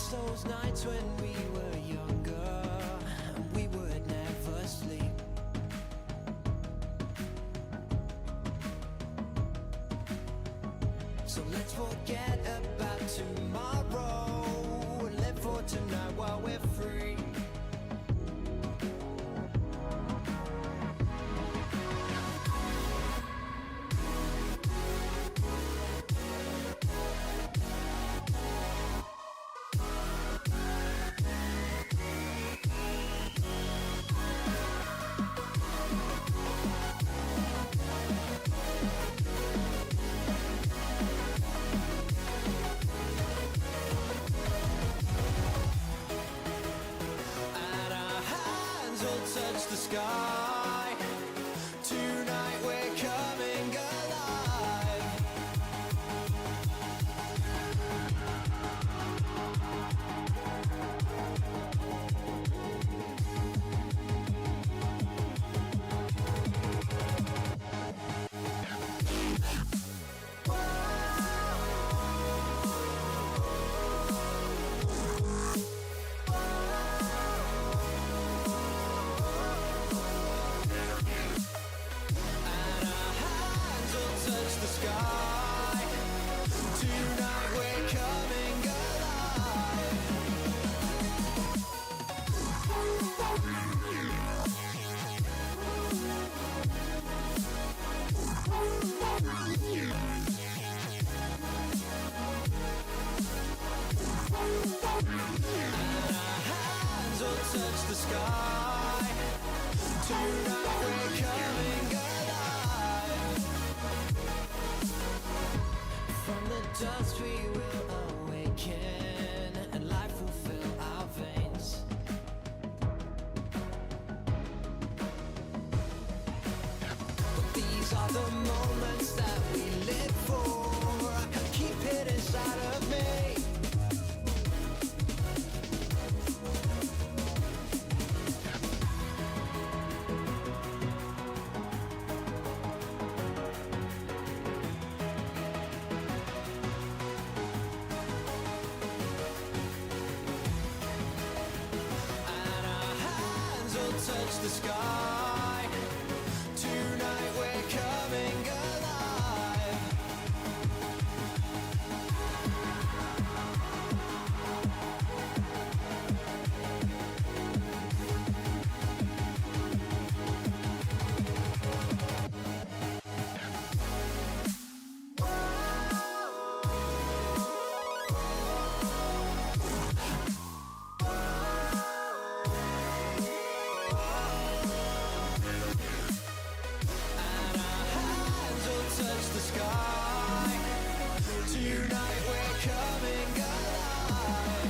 miss those nights when we were younger and we would never sleep. So let's forget about tomorrow and live for tonight while we're free. Touch the sky. Tonight we're coming alive. The sky. Tonight we're coming alive. And our hands will touch the sky. Tonight we're coming alive. From the dust we will awaken, and life will fill our veins. But these are the moments that we live for. I can't keep it inside of me. Touch the sky. Tonight we're coming alive. Touch the sky. Tonight we're coming alive.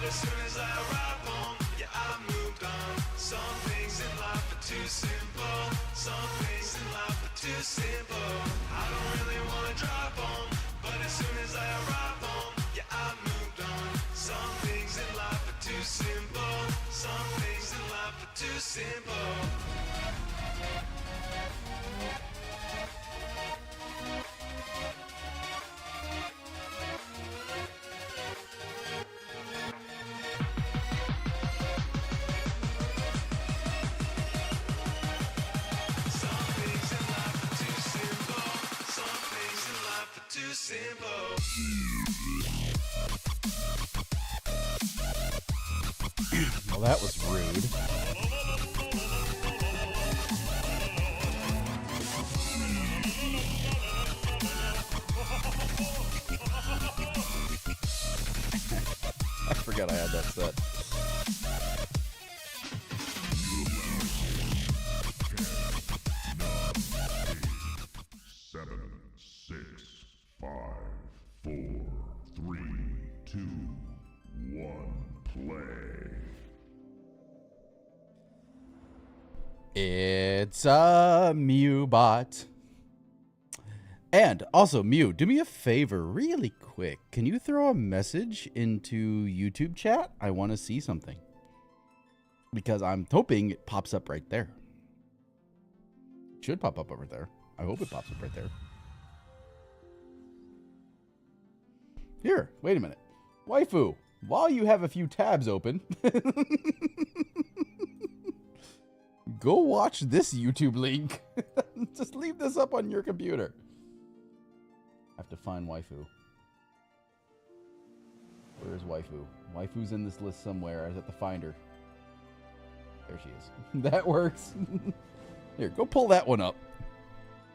As soon as I arrive home, yeah, I've moved on. Some things in life are too simple. Some things in life are too simple. I don't really wanna drive home, but as soon as I arrive home, yeah, I've moved on. Some things in life are too simple. Some things in life are too simple. Well, that was rude. I forgot I had that set. Seven, 6, 5, 4, 3, 2, 1, play. It's a Mew bot. And also, Mew, do me a favor really quick. Can you throw a message into YouTube chat? I want to see something. Because I'm hoping it pops up right there. It should pop up over there. I hope it pops up right there. Here, wait a minute. Waifu, while you have a few tabs open, go watch this YouTube link. Just leave this up on your computer. I have to find Waifu. Where is Waifu? Waifu's in this list somewhere. I have to find her. There she is. That works. Here, go pull that one up.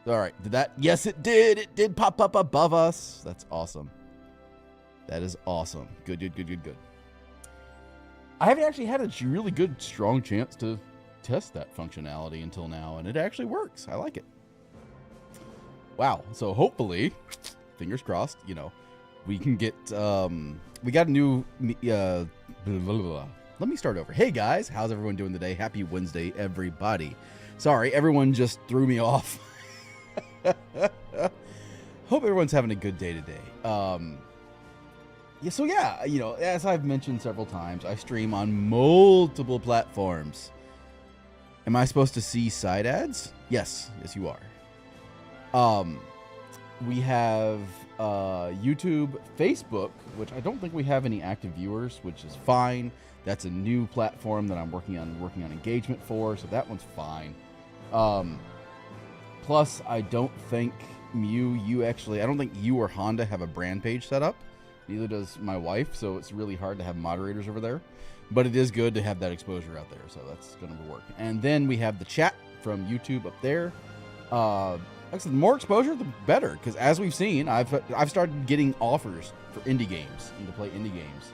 All right, did that? Yes, it did. It did pop up above us. That's awesome. That is awesome. Good, good, good, good, good. I haven't actually had a really good, strong chance to test that functionality until now, and it actually works. I like it. Wow. So hopefully, fingers crossed, you know, we can get, we got a new, blah, blah, blah. Let me start over. Hey guys, how's everyone doing today? Happy Wednesday, everybody. Sorry, everyone just threw me off. Hope everyone's having a good day today. Yeah, so yeah, you know, as I've mentioned several times, I stream on multiple platforms. Am I supposed to see side ads? Yes, yes you are. We have YouTube, Facebook, which I don't think we have any active viewers, which is fine. That's a new platform that I'm working on engagement for, so that one's fine. Plus, I don't think I don't think you or Honda have a brand page set up. Neither does my wife, so it's really hard to have moderators over there. But it is good to have that exposure out there, so that's going to work. And then we have the chat from YouTube up there. Like I said, the more exposure, the better, because as we've seen, I've started getting offers for indie games and to play indie games.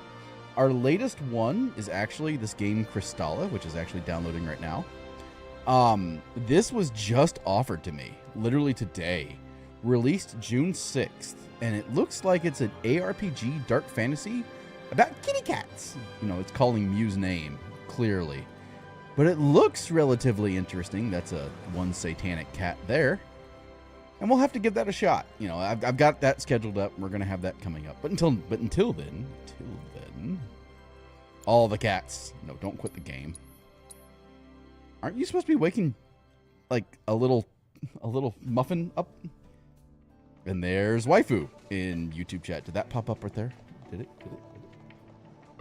Our latest one is actually this game Crystalla, which is actually downloading right now. This was just offered to me literally today, released June 6th, and it looks like it's an ARPG dark fantasy about kitty cats. You know, it's calling Mew's name clearly, but it looks relatively interesting. That's one satanic cat there. And we'll have to give that a shot. You know, I've got that scheduled up. We're gonna have that coming up. But until then, all the cats. No, don't quit the game. Aren't you supposed to be waking like a little muffin up? And there's Waifu in YouTube chat. Did that pop up right there? Did it?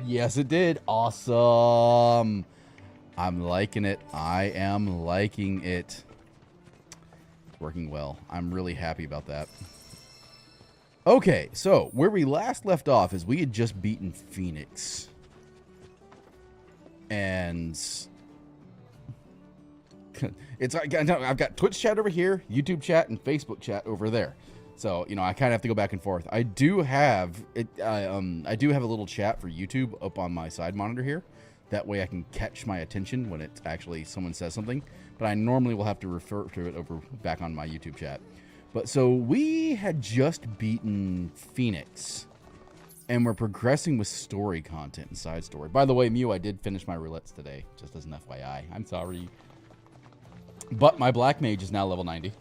Yes, it did. Awesome. I'm liking it. I am liking it. Working well. I'm really happy about that. Okay, so where we last left off is we had just beaten Phoenix. And it's like I've got Twitch chat over here, YouTube chat, and Facebook chat over there. So, you know, I kind of have to go back and forth. I do have it. I do have a little chat for YouTube up on my side monitor here. That way I can catch my attention when it's actually someone says something. But I normally will have to refer to it over back on my YouTube chat. But so we had just beaten Phoenix. And we're progressing with story content and side story. By the way, Mew, I did finish my roulettes today. Just as an FYI. I'm sorry. But my Black Mage is now level 90.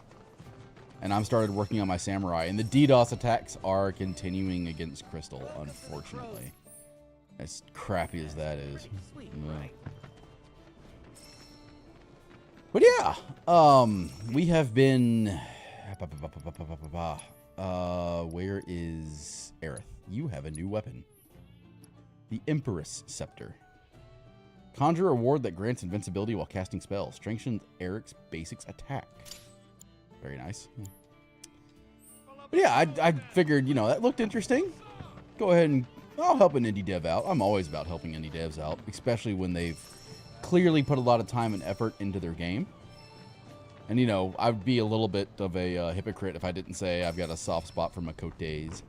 And I'm started working on my Samurai. And the DDoS attacks are continuing against Crystal, unfortunately. As crappy as that is. But yeah, we have been. Where is Aerith? You have a new weapon. The Empress Scepter. Conjure a ward that grants invincibility while casting spells. Strengthens Eric's basics attack. Very nice. But yeah, I figured, you know, that looked interesting. Go ahead and I'll help an indie dev out. I'm always about helping indie devs out, especially when they've clearly put a lot of time and effort into their game. And, you know, I'd be a little bit of a hypocrite if I didn't say I've got a soft spot for Makotes.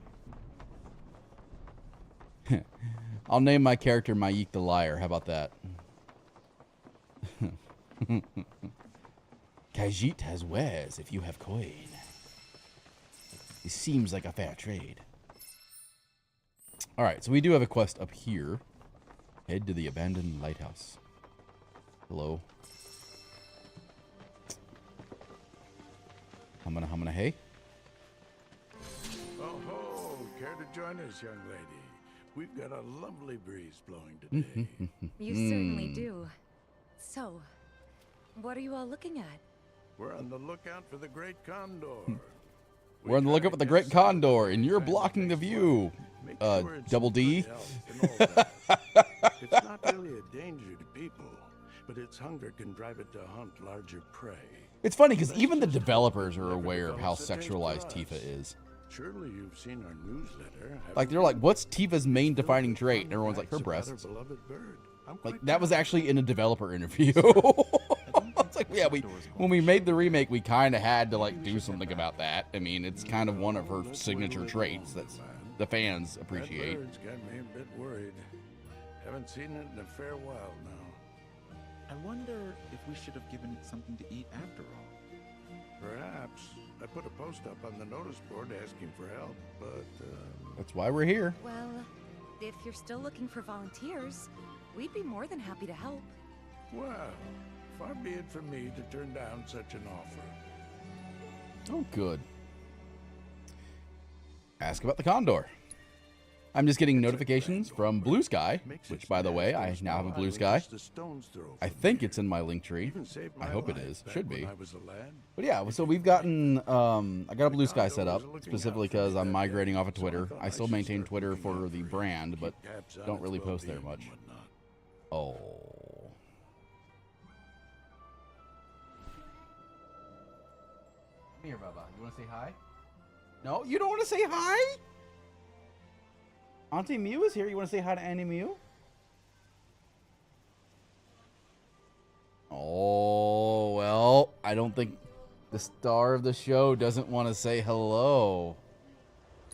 I'll name my character Mayik the Liar. How about that? Khajiit has wares if you have coin. It seems like a fair trade. Alright, so we do have a quest up here. Head to the abandoned lighthouse. Hello. Humana hey. Oh ho! Care to join us, young lady? We've got a lovely breeze blowing today. You certainly do. So, what are you all looking at? We're on the lookout for the Great Condor. We're on the lookout for the Great Condor, and you're blocking the view. Double D. It's not really a danger to people, but its hunger can drive it to hunt larger prey. It's funny because even the developers are aware of how sexualized Tifa is. Surely you've seen our newsletter. Like, they're like, what's Tifa's main defining trait? And everyone's like, her breasts. Like, that was actually in a developer interview. It's like, yeah, when we made the remake, we kind of had to, like, do something about that. I mean, it's kind of one of her signature traits that the fans appreciate. That bird's got me a bit worried. Haven't seen it in a fair while now. I wonder if we should have given it something to eat after all. Perhaps. I put a post up on the notice board asking for help, but, That's why we're here. Well, if you're still looking for volunteers, we'd be more than happy to help. well, far be it from me to turn down such an offer. Oh, good. Ask about the Condor. I'm just getting notifications from Blue Sky, which, by the way, I now have a Blue Sky. I think it's in my link tree. I hope it is. Should be. But yeah, so we've gotten, I got a Blue Sky set up, specifically because I'm migrating off of Twitter. I still maintain Twitter for the brand, but don't really post there much. Oh. Come here, Bubba. You want to say hi? No, you don't want to say hi? Auntie Mew is here. You want to say hi to Auntie Mew? Oh, well, I don't think the star of the show doesn't want to say hello.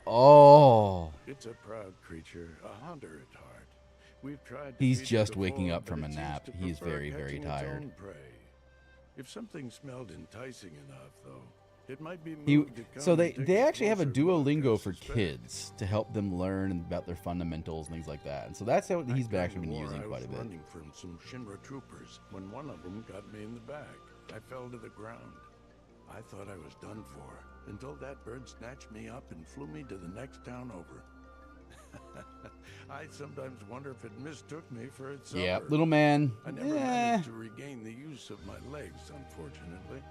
Oh. It's a proud creature, a hunter at heart. We've tried. He's just waking up from a nap. He's very, very tired. If something smelled enticing enough, though, it might be so they actually have a Duolingo for kids to help them learn about their fundamentals and things like that. And so that's how he's actually been using quite a bit. I was running from some Shinra troopers when one of them got me in the back. I fell to the ground. I thought I was done for until that bird snatched me up and flew me to the next town over. I sometimes wonder if it mistook me for its Yeah, supper. little man. I never managed to regain the use of my legs, unfortunately.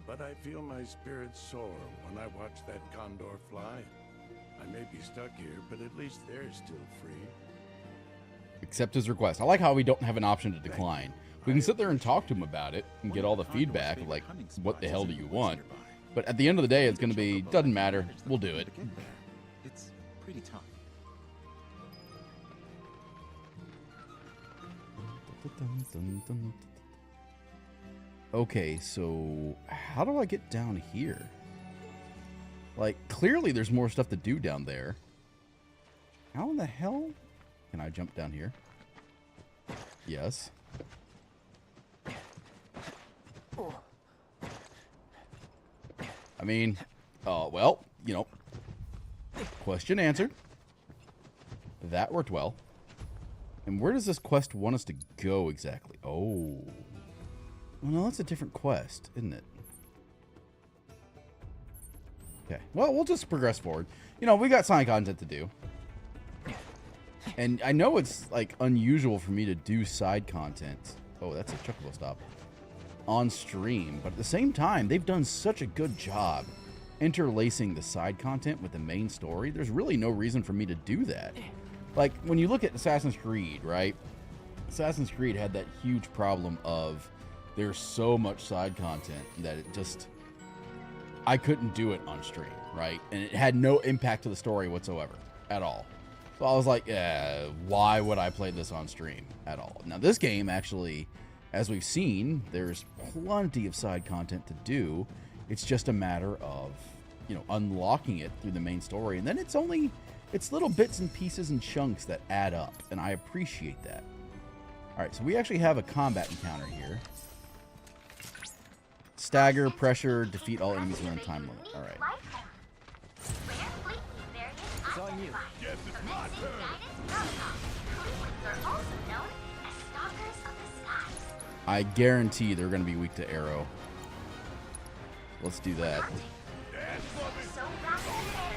But I feel my spirits soar when I watch that condor fly. I may be stuck here, but at least they're still free. Accept his request. I like how we don't have an option to decline. We can sit there and talk to him about it and get all the feedback of, like, what the hell do you want? But at the end of the day, it's going to be, doesn't matter, we'll do it. It's pretty tough. Okay, so how do I get down here? Like, clearly there's more stuff to do down there. How in the hell can I jump down here? Yes. I mean, well, you know, question answered. That worked well. And where does this quest want us to go exactly? Oh. Well, no, that's a different quest, isn't it? Okay. Well, we'll just progress forward. You know, we got side content to do. And I know it's, like, unusual for me to do side content. Oh, that's a Chocobo stop. On stream. But at the same time, they've done such a good job interlacing the side content with the main story. There's really no reason for me to do that. Like, when you look at Assassin's Creed, right? Assassin's Creed had that huge problem of there's so much side content that it just... I couldn't do it on stream, right? And it had no impact to the story whatsoever, at all. So I was like, why would I play this on stream at all? Now, this game actually, as we've seen, there's plenty of side content to do. It's just a matter of, you know, unlocking it through the main story. And then it's little bits and pieces and chunks that add up. And I appreciate that. All right, so we actually have a combat encounter here. Stagger, pressure, defeat all enemies within a time limit. All right. It's on you. Yes, it's my turn. I guarantee they're going to be weak to arrow. Let's do that.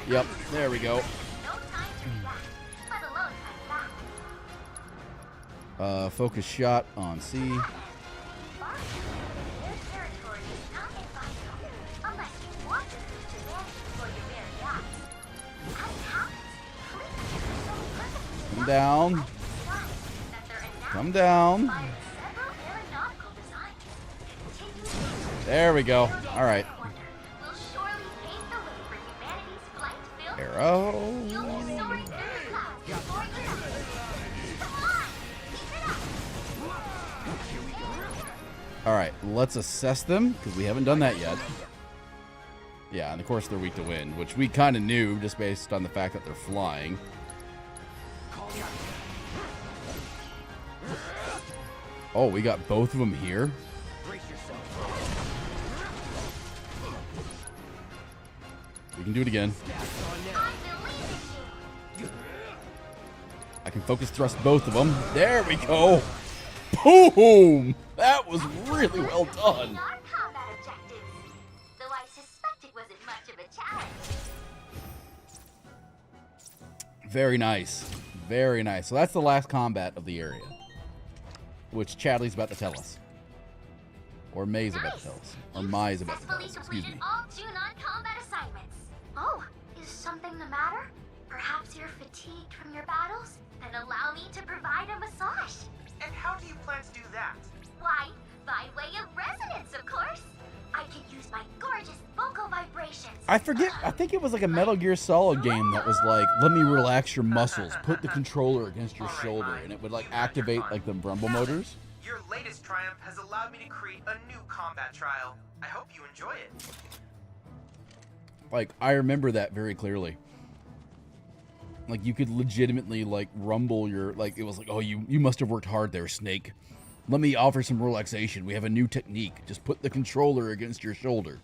Yep, there we go. Focus shot on C. Come down. Come down. There we go. All right. Arrow. All right, let's assess them because we haven't done that yet. Yeah, and of course they're weak to wind, which we kind of knew just based on the fact that they're flying. Oh, we got both of them here. We can do it again. I can focus thrust both of them. There we go. Boom! That was really well done. Very nice. Very nice. So that's the last combat of the area, which Chadley's about to tell us. Or May's about to tell us. Or Mai's about to tell us. Excuse me. All Junon combat assignments. Oh, is something the matter? Perhaps you're fatigued from your battles? Then allow me to provide a massage. And how do you plan to do that? Why, by way of resonance, of course. I can use my gorgeous vocal vibrations. I forget. I think it was like a Metal Gear Solid game that was like, let me relax your muscles. Put the controller against your shoulder. And it would like activate like the rumble motors. Your latest triumph has allowed me to create a new combat trial. I hope you enjoy it. Like, I remember that very clearly. Like, you could legitimately, like, rumble your, like, it was like, oh, you must have worked hard there, Snake. Let me offer some relaxation. We have a new technique. Just put the controller against your shoulder.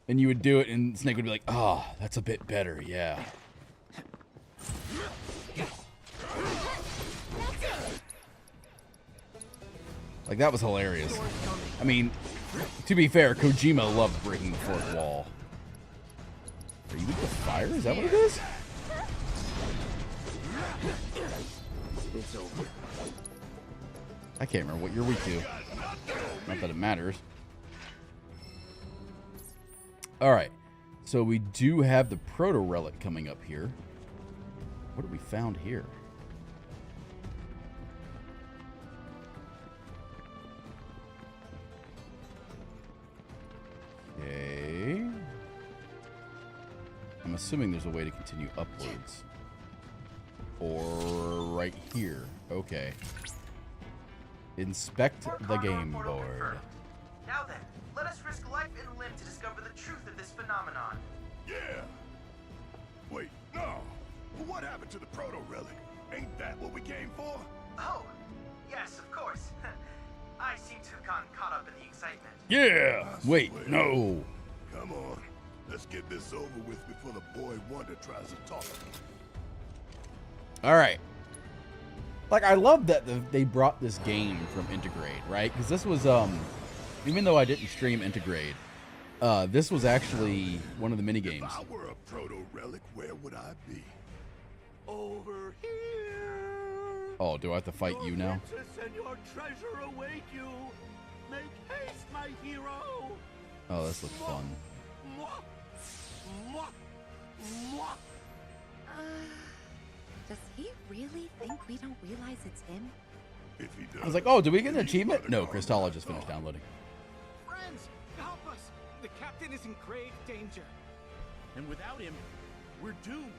And you would do it, and Snake would be like, oh, that's a bit better, yeah. Like, that was hilarious. I mean, to be fair, Kojima loved breaking the fourth wall. Are you weak to fire? Is that what it is? It's over. I can't remember what you're weak to. Not that it matters. Alright. So we do have the Proto Relic coming up here. What have we found here? Okay. I'm assuming there's a way to continue upwards. Or right here. Okay. Inspect the game board. Now then, let us risk life and limb to discover the truth of this phenomenon. Yeah. Wait, no. Well, what happened to the proto relic? Ain't that what we came for? Oh, yes, of course. I seem to have gotten caught up in the excitement. Yeah. Wait, swear. no. Come on. Let's get this over with before the boy wonder tries to talk. All right. Like, I love that they brought this game from Intergrade, right? Because this was, even though I didn't stream Intergrade, this was actually one of the mini games. If I were a proto relic, where would I be? Over here. Oh, do I have to fight you now? And your treasure await you. Make haste, my hero. Oh, this looks fun. Does he really think we don't realize it's him? If he does. I was like, oh, did we get an achievement? No, Crystalla just finished downloading. Friends, help us! The captain is in grave danger. And without him, we're doomed.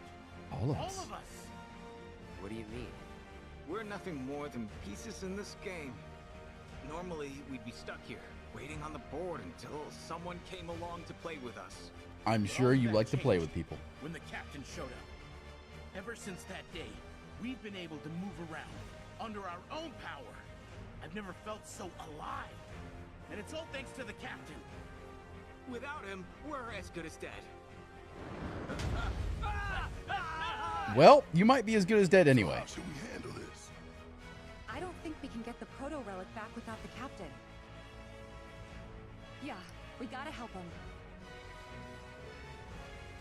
All of All us. of us. What do you mean? We're nothing more than pieces in this game. Normally, we'd be stuck here, waiting on the board until someone came along to play with us. I'm sure you like to play with people. When the captain showed up. Ever since that day, we've been able to move around under our own power. I've never felt so alive. And it's all thanks to the captain. Without him, we're as good as dead. Well, you might be as good as dead anyway. How should we handle this? I don't think we can get the proto-relic back without the captain. Yeah, we gotta help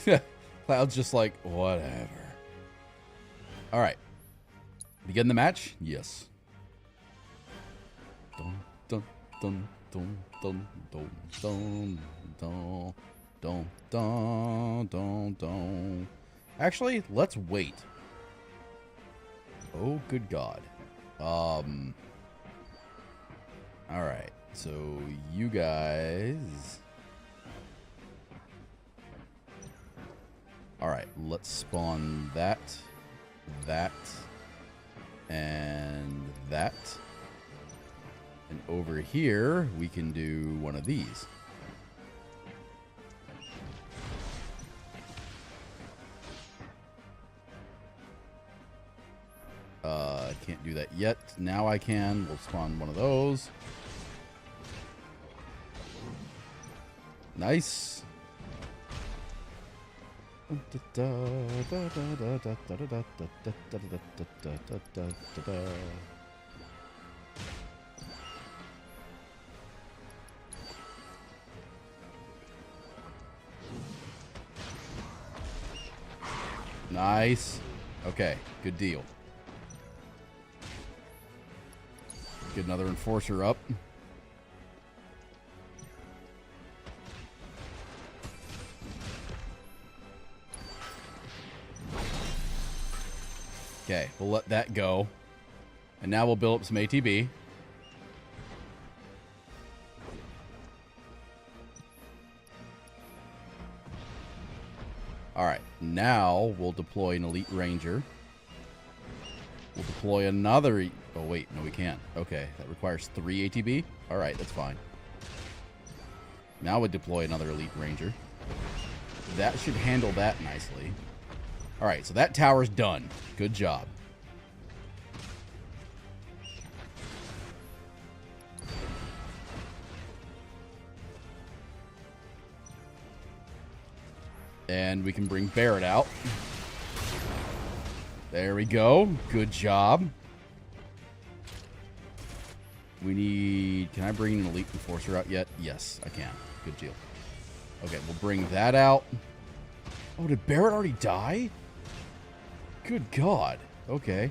him. Cloud's just like, whatever. All right. Begin the match? Yes. Dun, dun, dun, dun, dun, dun, dun, dun, dun, dun, dun, dun. Actually, let's wait. Oh, good God. All right. So you guys. All right. Let's spawn that, and that. And over here, we can do one of these. Can't do that yet. Now I can. We'll spawn one of those. Nice. Nice. Okay, good deal. Get another enforcer up. Okay, we'll let that go. And now we'll build up some ATB. Alright, now we'll deploy an Elite Ranger. We'll deploy another... Oh, wait. No, we can't. Okay, that requires 3 ATB. Alright, that's fine. Now we deploy another Elite Ranger. That should handle that nicely. Alright, so that tower's done. Good job. And we can bring Barrett out. There we go. Good job. We need... Can I bring an Elite Enforcer out yet? Yes, I can. Good deal. Okay, we'll bring that out. Oh, did Barrett already die? Good God. Okay.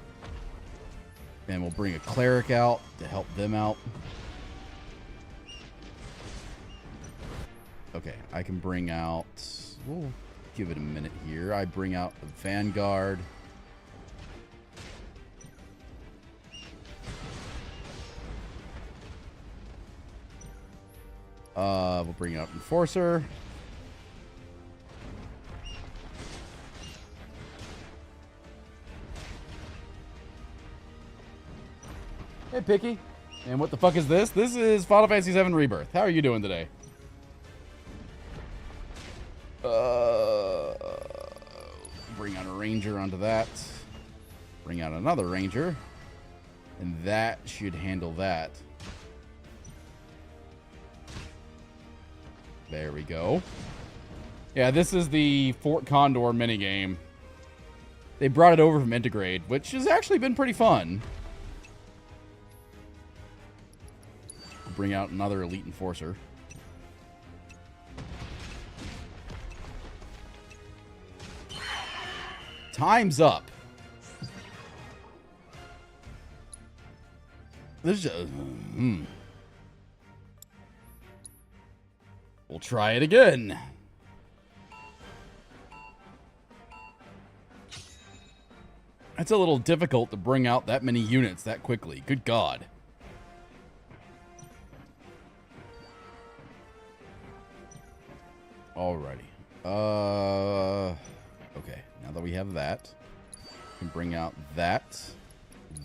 And we'll bring a Cleric out to help them out. Okay, I can bring out... We'll give it a minute here. I bring out the Vanguard. We'll bring out Enforcer. Hey, Picky. And what the fuck is this? This is Final Fantasy 7 Rebirth. How are you doing today? Bring out a Ranger onto that. Bring out another Ranger. And that should handle that. There we go. Yeah, this is the Fort Condor minigame. They brought it over from Integrate, which has actually been pretty fun. We'll bring out another Elite Enforcer. Time's up. This is just... We'll try it again. It's a little difficult to bring out that many units that quickly. Good God. Alrighty. Okay. Now that we have that, we can bring out that,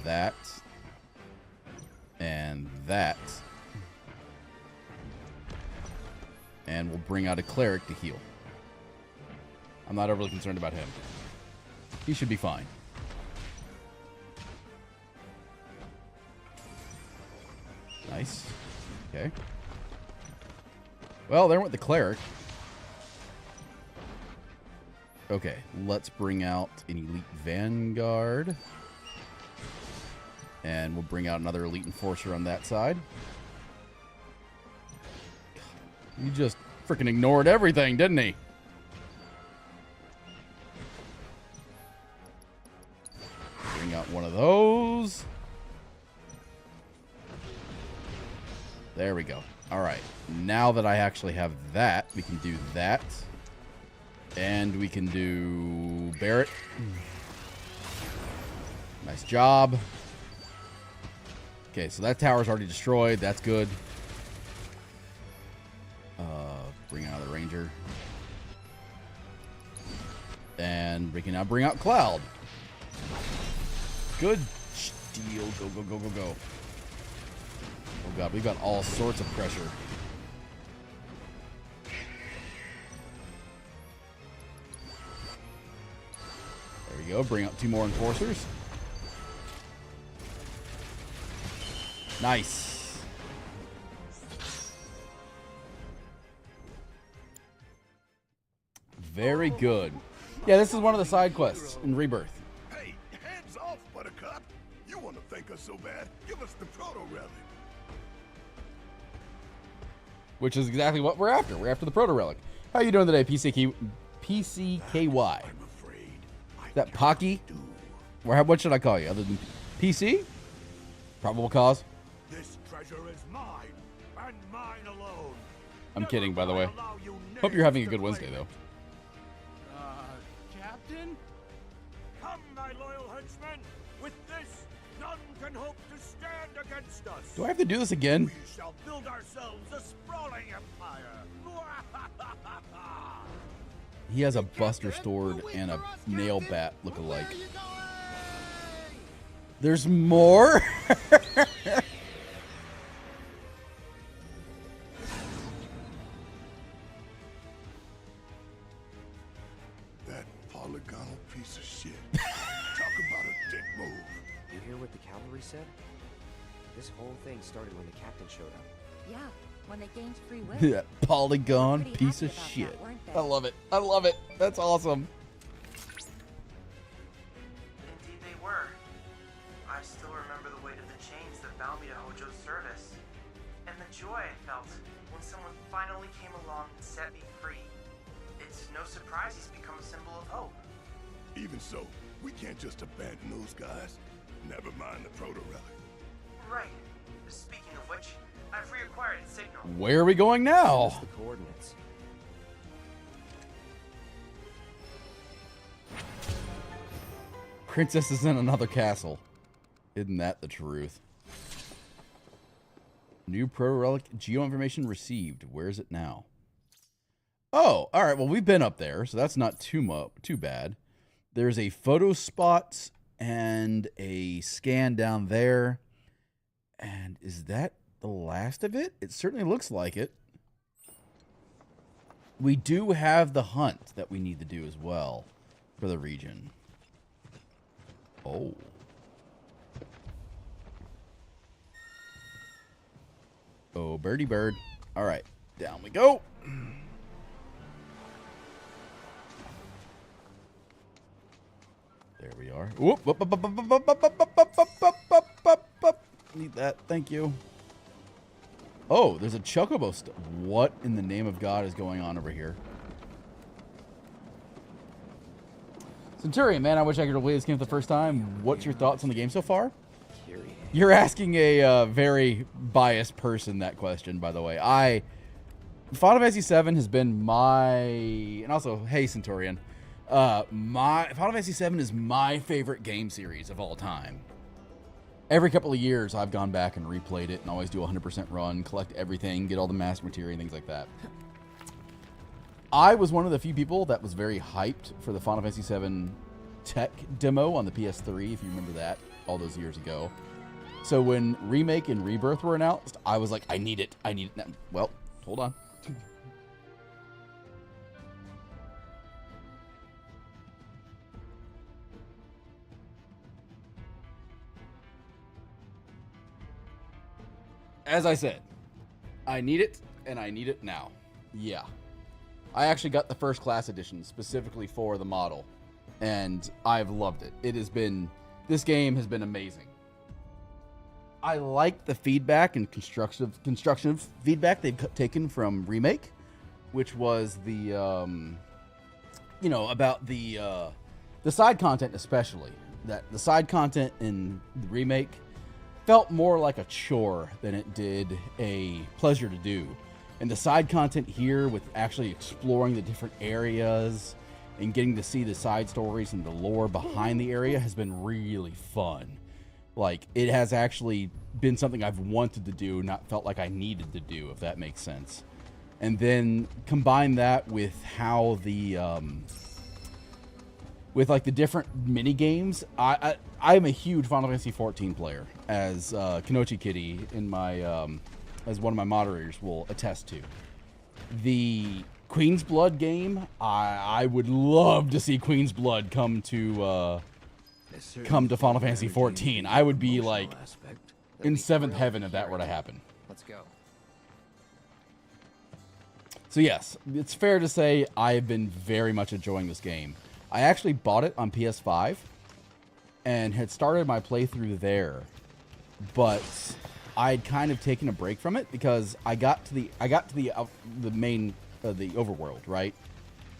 that, and that. And we'll bring out a cleric to heal. I'm not overly concerned about him. He should be fine. Nice. Okay. Well, there went the cleric. Okay, let's bring out an elite vanguard. And we'll bring out another elite enforcer on that side. You just freaking ignored everything, didn't he? Bring out one of those. There we go. All right. Now that I actually have that, we can do that. And we can do Barrett. Nice job. Okay, so that tower's already destroyed. That's good. Bring out the Ranger. And we can now bring out Cloud. Good deal. Go, go, go, go, go. Oh, God. We've got all sorts of pressure. There we go. Bring out 2 more Enforcers. Nice. Very good. Yeah, this is one of the side quests in Rebirth. Hey, hands off, Buttercup. You want to thank us so bad? Give us the proto relic. Which is exactly what we're after. We're after the proto relic. How you doing today, PCKY? Is that Pocky? What should I call you other than PC? Probable cause? This treasure is mine, and mine alone. I'm kidding, by the way. Hope you're having a good Wednesday, though. Captain? Come, my loyal henchmen. With this, none can hope to stand against us. Do I have to do this again? We shall build ourselves a sprawling empire. He has a Buster Sword and a nail bat look-alike. There's more? That polygonal piece of shit. Talk about a dick move. You hear what the cavalry said? This whole thing started when the captain showed up. Yeah, when they gained free will. That polygon piece of shit. I love it. I love it. That's awesome. Indeed they were. I still remember the weight of the chains that bound me to Hojo's service. And the joy I felt when someone finally came along and set me free. It's no surprise he's become a symbol of hope. Even so, we can't just abandon those guys. Never mind the proto relic. Right. Speaking of which, I've reacquired its signal. Where are we going now? The coordinates. Princess is in another castle. Isn't that the truth? New proto relic geo information received. Where is it now? Oh, all right. Well, we've been up there, so that's not too bad. There's a photo spot and a scan down there. And is that the last of it? It certainly looks like it. We do have the hunt that we need to do as well for the region. Oh. Oh, birdie bird. All right, down we go. There we are. Whoop, whoop, whoop, whoop, whoop, whoop, whoop, whoop, whoop, whoop, whoop, whoop, whoop. Need that. Thank you. Oh, there's a chocobo. What in the name of God is going on over here? Centurion, man, I wish I could play this game for the first time. What's your thoughts on the game so far? You're asking a very biased person that question, by the way. Final Fantasy 7 has been my, and also, hey, Centurion, Final Fantasy 7 is my favorite game series of all time. Every couple of years, I've gone back and replayed it and always do a 100% run, collect everything, get all the master material, things like that. I was one of the few people that was very hyped for the Final Fantasy VII tech demo on the PS3, if you remember that, all those years ago. So when Remake and Rebirth were announced, I was like, I need it. I need it now. Well, hold on. As I said, I need it, and I need it now. Yeah. I actually got the first class edition specifically for the model, and I've loved it. This game has been amazing. I like the feedback and constructive feedback they've taken from Remake, which was the, about the side content especially. That the side content in the Remake felt more like a chore than it did a pleasure to do. And the side content here, with actually exploring the different areas and getting to see the side stories and the lore behind the area, has been really fun. Like, it has actually been something I've wanted to do, not felt like I needed to do, if that makes sense. And then combine that with how the with like the different mini games. I'm a huge Final Fantasy 14 player, as Kenochi Kitty in my as one of my moderators will attest to. The Queen's Blood game, I would love to see Queen's Blood come to Final Fantasy 14. I would be like in seventh heaven if that were to happen. Let's go. So yes, it's fair to say I have been very much enjoying this game. I actually bought it on PS5 and had started my playthrough there, but I'd kind of taken a break from it because I got to the main the overworld, right?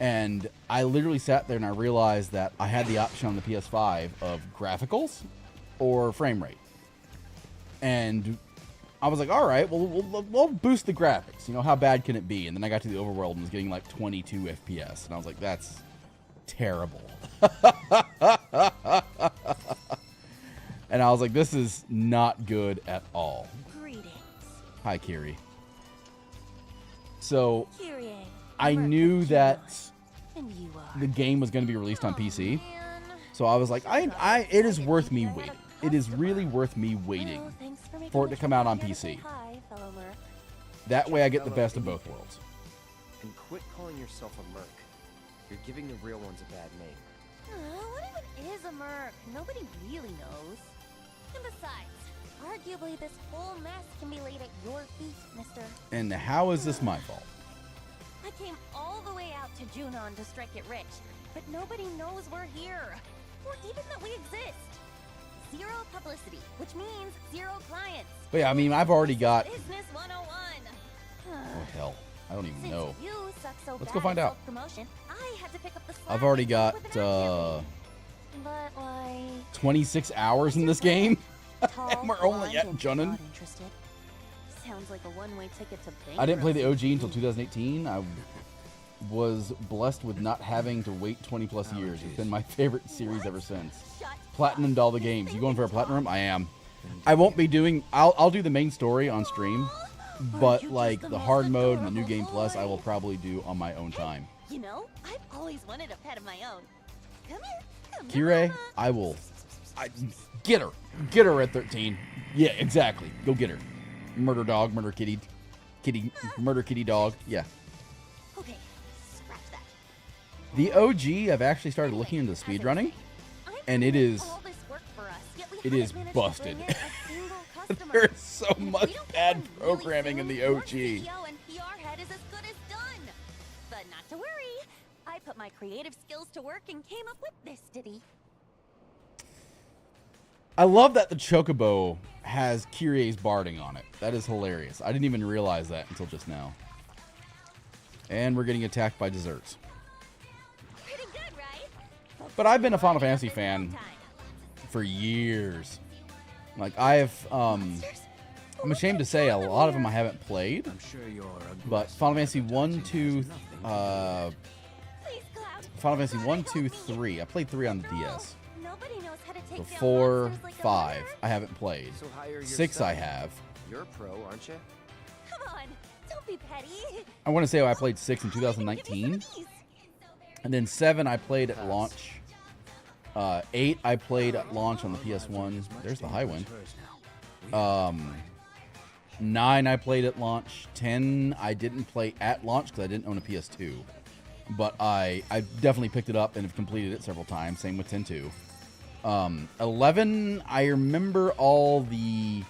And I literally sat there and I realized that I had the option on the PS5 of graphics or frame rate. And I was like, all right, well, we'll boost the graphics. You know, how bad can it be? And then I got to the overworld and was getting like 22 FPS. And I was like, that's terrible. And I was like, this is not good at all. Greetings. Hi, Kiri. So Kyrie, I knew that and you are. the game was going to be released on PC. Man. So I was like, it is worth me waiting. It is really worth me waiting Well, thanks making for it the to come out trip on here to say PC. hi, fellow merc. That way I get the best of both worlds. And quit calling yourself a merc. You're giving the real ones a bad name. What even is a merc? Nobody really knows. And besides, arguably this whole mess can be laid at your feet, mister. And how is this my fault? I came all the way out to Junon to strike it rich, but nobody knows we're here, or even that we exist. Zero publicity, which means zero clients. But yeah, I mean, I've already got... Business 101. Oh, hell. I don't even Since know. you suck so Let's bad go find at out. self-promotion, I had to pick up the slack I've already and got with an activity. But like 26 hours in this game. tall, And we're only blonde, at and Junon. not interested. Sounds like a one-way ticket to bankruptcy. I didn't play the OG until 2018. I was blessed with not having to wait 20 plus years. It's been my favorite series ever since. Shut Platinumed all the games. You going for a platinum? I am. I won't be doing... I'll do the main story on stream, but like the hard mode and the new game plus, I will probably do on my own time. You know, I've always wanted a pet of my own. Come here. Come Kire, here. I will... get her. Get her at 13. Yeah, exactly. Go get her. Murder dog, murder kitty, murder kitty dog. Yeah. Okay, scratch that. The OG, I've actually started looking into speedrunning, and it is All this work for us, yet we it is haven't managed to busted. bring in a single customer. There's so And if much we don't bad get one really programming in soon, the your OG. CEO and PR head is as good as done. But not to worry, I put my creative skills to work and came up with this ditty. I love that the Chocobo has Kyrie's barding on it. That is hilarious. I didn't even realize that until just now. And we're getting attacked by desserts. Pretty good, right? But I've been a Final Fantasy fan for years. Like I'm ashamed to say a lot of them I haven't played. I'm sure you're a But Final Fantasy 1, 2, Please, Cloud. Final Fantasy 1, 2, 3. I played 3 on the DS. Nobody knows how to take So down 4, monsters like a 5, murderer. I haven't played. So hire 6 I yourself. have. You're a pro, aren't you? Come on, Don't be petty. I want to say I played 6 in 2019. And then 7 I played at launch. 8 I played at launch on the PS1. There's the high wind. 9 I played at launch. 10 I didn't play at launch because I didn't own a PS2. But I definitely picked it up and have completed it several times. Same with 10-2. 11, I remember all the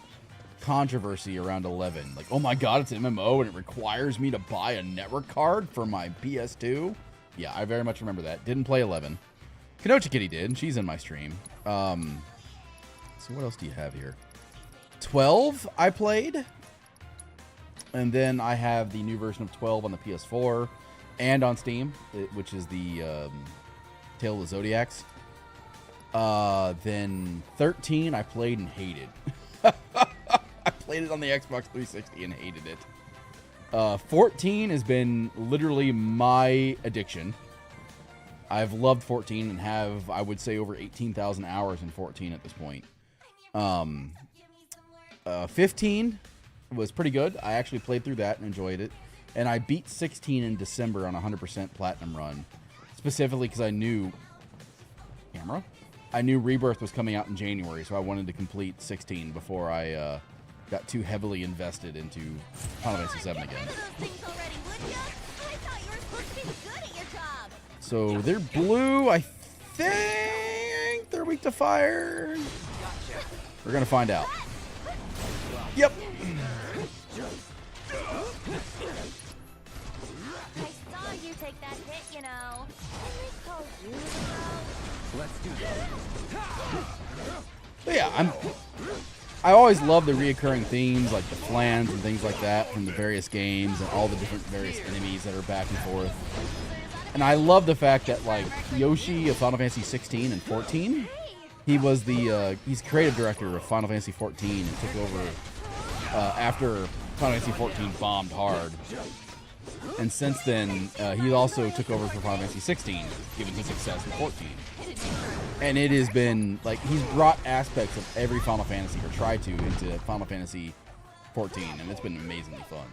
controversy around 11. Like, oh my god, it's an MMO and it requires me to buy a network card for my PS2. Yeah, I very much remember that. Didn't play 11. Kanocha Kitty did, and she's in my stream. So what else do you have here? 12 I played. And then I have the new version of 12 on the PS4 and on Steam, which is the Tale of the Zodiacs. Then 13 I played and hated. I played it on the Xbox 360 and hated it. 14 has been literally my addiction. I've loved 14 and have, I would say, over 18,000 hours in 14 at this point. 15 was pretty good. I actually played through that and enjoyed it. And I beat 16 in December on a 100% platinum run. Specifically because I knew... Camera? I knew Rebirth was coming out in January, so I wanted to complete 16 before I got too heavily invested into Final Fantasy 7 again. So they're blue. I think they're weak to fire. We're going to find out. Yep. I saw you take that hit, you know. Let's do that. But yeah, I always love the reoccurring themes like the clans and things like that from the various games and all the different various enemies that are back and forth. And I love the fact that like Yoshi of Final Fantasy 16 and 14, he was the he's creative director of Final Fantasy 14 and took over after Final Fantasy 14 bombed hard. And since then, he also took over for Final Fantasy 16, given his success in 14. And it has been, like, he's brought aspects of every Final Fantasy, or tried to, into Final Fantasy 14, and it's been amazingly fun.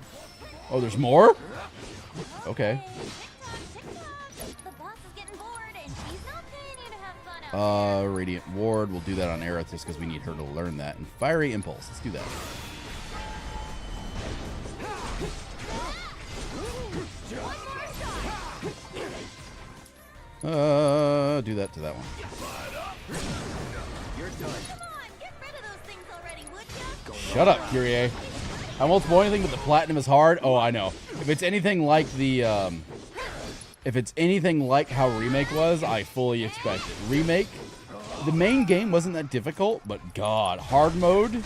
Oh, there's more? Okay. Radiant Ward, we'll do that on Aerith just because we need her to learn that. And Fiery Impulse, let's do that. Do that to that one. You're done. Come on, get rid of those things already, would ya? Shut up, Kyrie. I won't spoil anything, but the platinum is hard. Oh, I know. If it's anything like the, if it's anything like how Remake was, I fully expect it. Remake, the main game wasn't that difficult, but God, hard mode,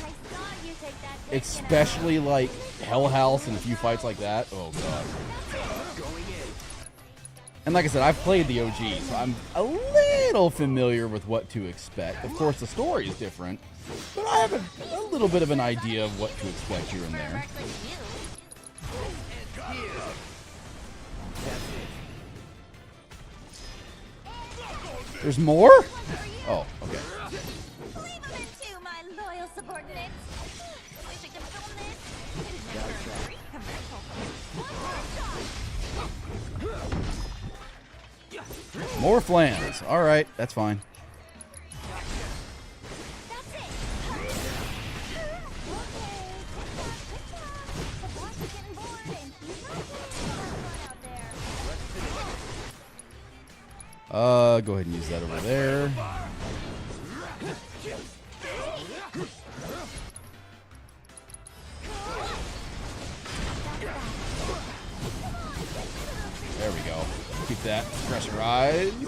especially like Hell House and a few fights like that. Oh God. And like I said, I've played the OG, so I'm a little familiar with what to expect. Of course, the story is different, but I have a little bit of an idea of what to expect here and there. There's more? Oh, okay. More flans. All right, that's fine. Go ahead and use that over there. There we go. Keep that pressurized.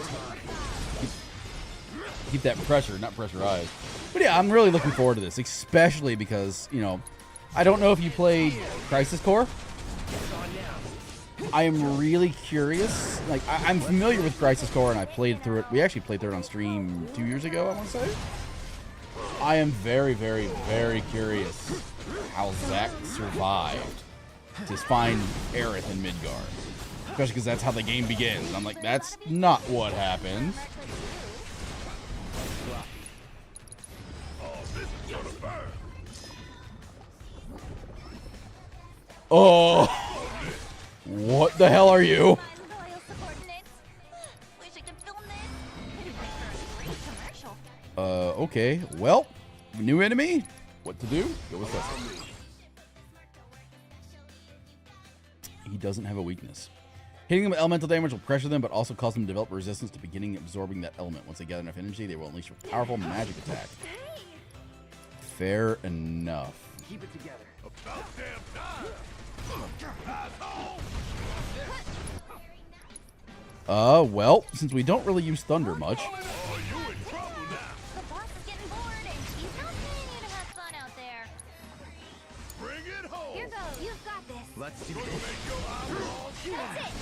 Keep that pressure, not pressurized. But yeah, I'm really looking forward to this, especially because, you know, I don't know if you played Crisis Core. I am really curious. Like, I'm familiar with Crisis Core, and I played through it. We actually played through it on stream 2 years ago, I want to say. I am very, very, very curious how Zack survived to find Aerith in Midgard. Especially because that's how the game begins. And I'm like, that's not what happened. Oh. What the hell are you? My loyal subordinates. Wish I could film this. It'd make for a great commercial. Okay. Well, new enemy. What to do? Go with this. He doesn't have a weakness. Hitting them with elemental damage will pressure them, but also cause them to develop resistance to beginning absorbing that element. Once they gather enough energy, they will unleash a powerful magic attack. Fair enough. Keep it together. About damn time! Asshole! Well, since we don't really use thunder much. Oh, you in trouble now! The boss is getting bored, and she's not paying you to have fun out there. Bring it home! Here goes. You've got this. Let's do Gonna this. make your eyeballs That's it.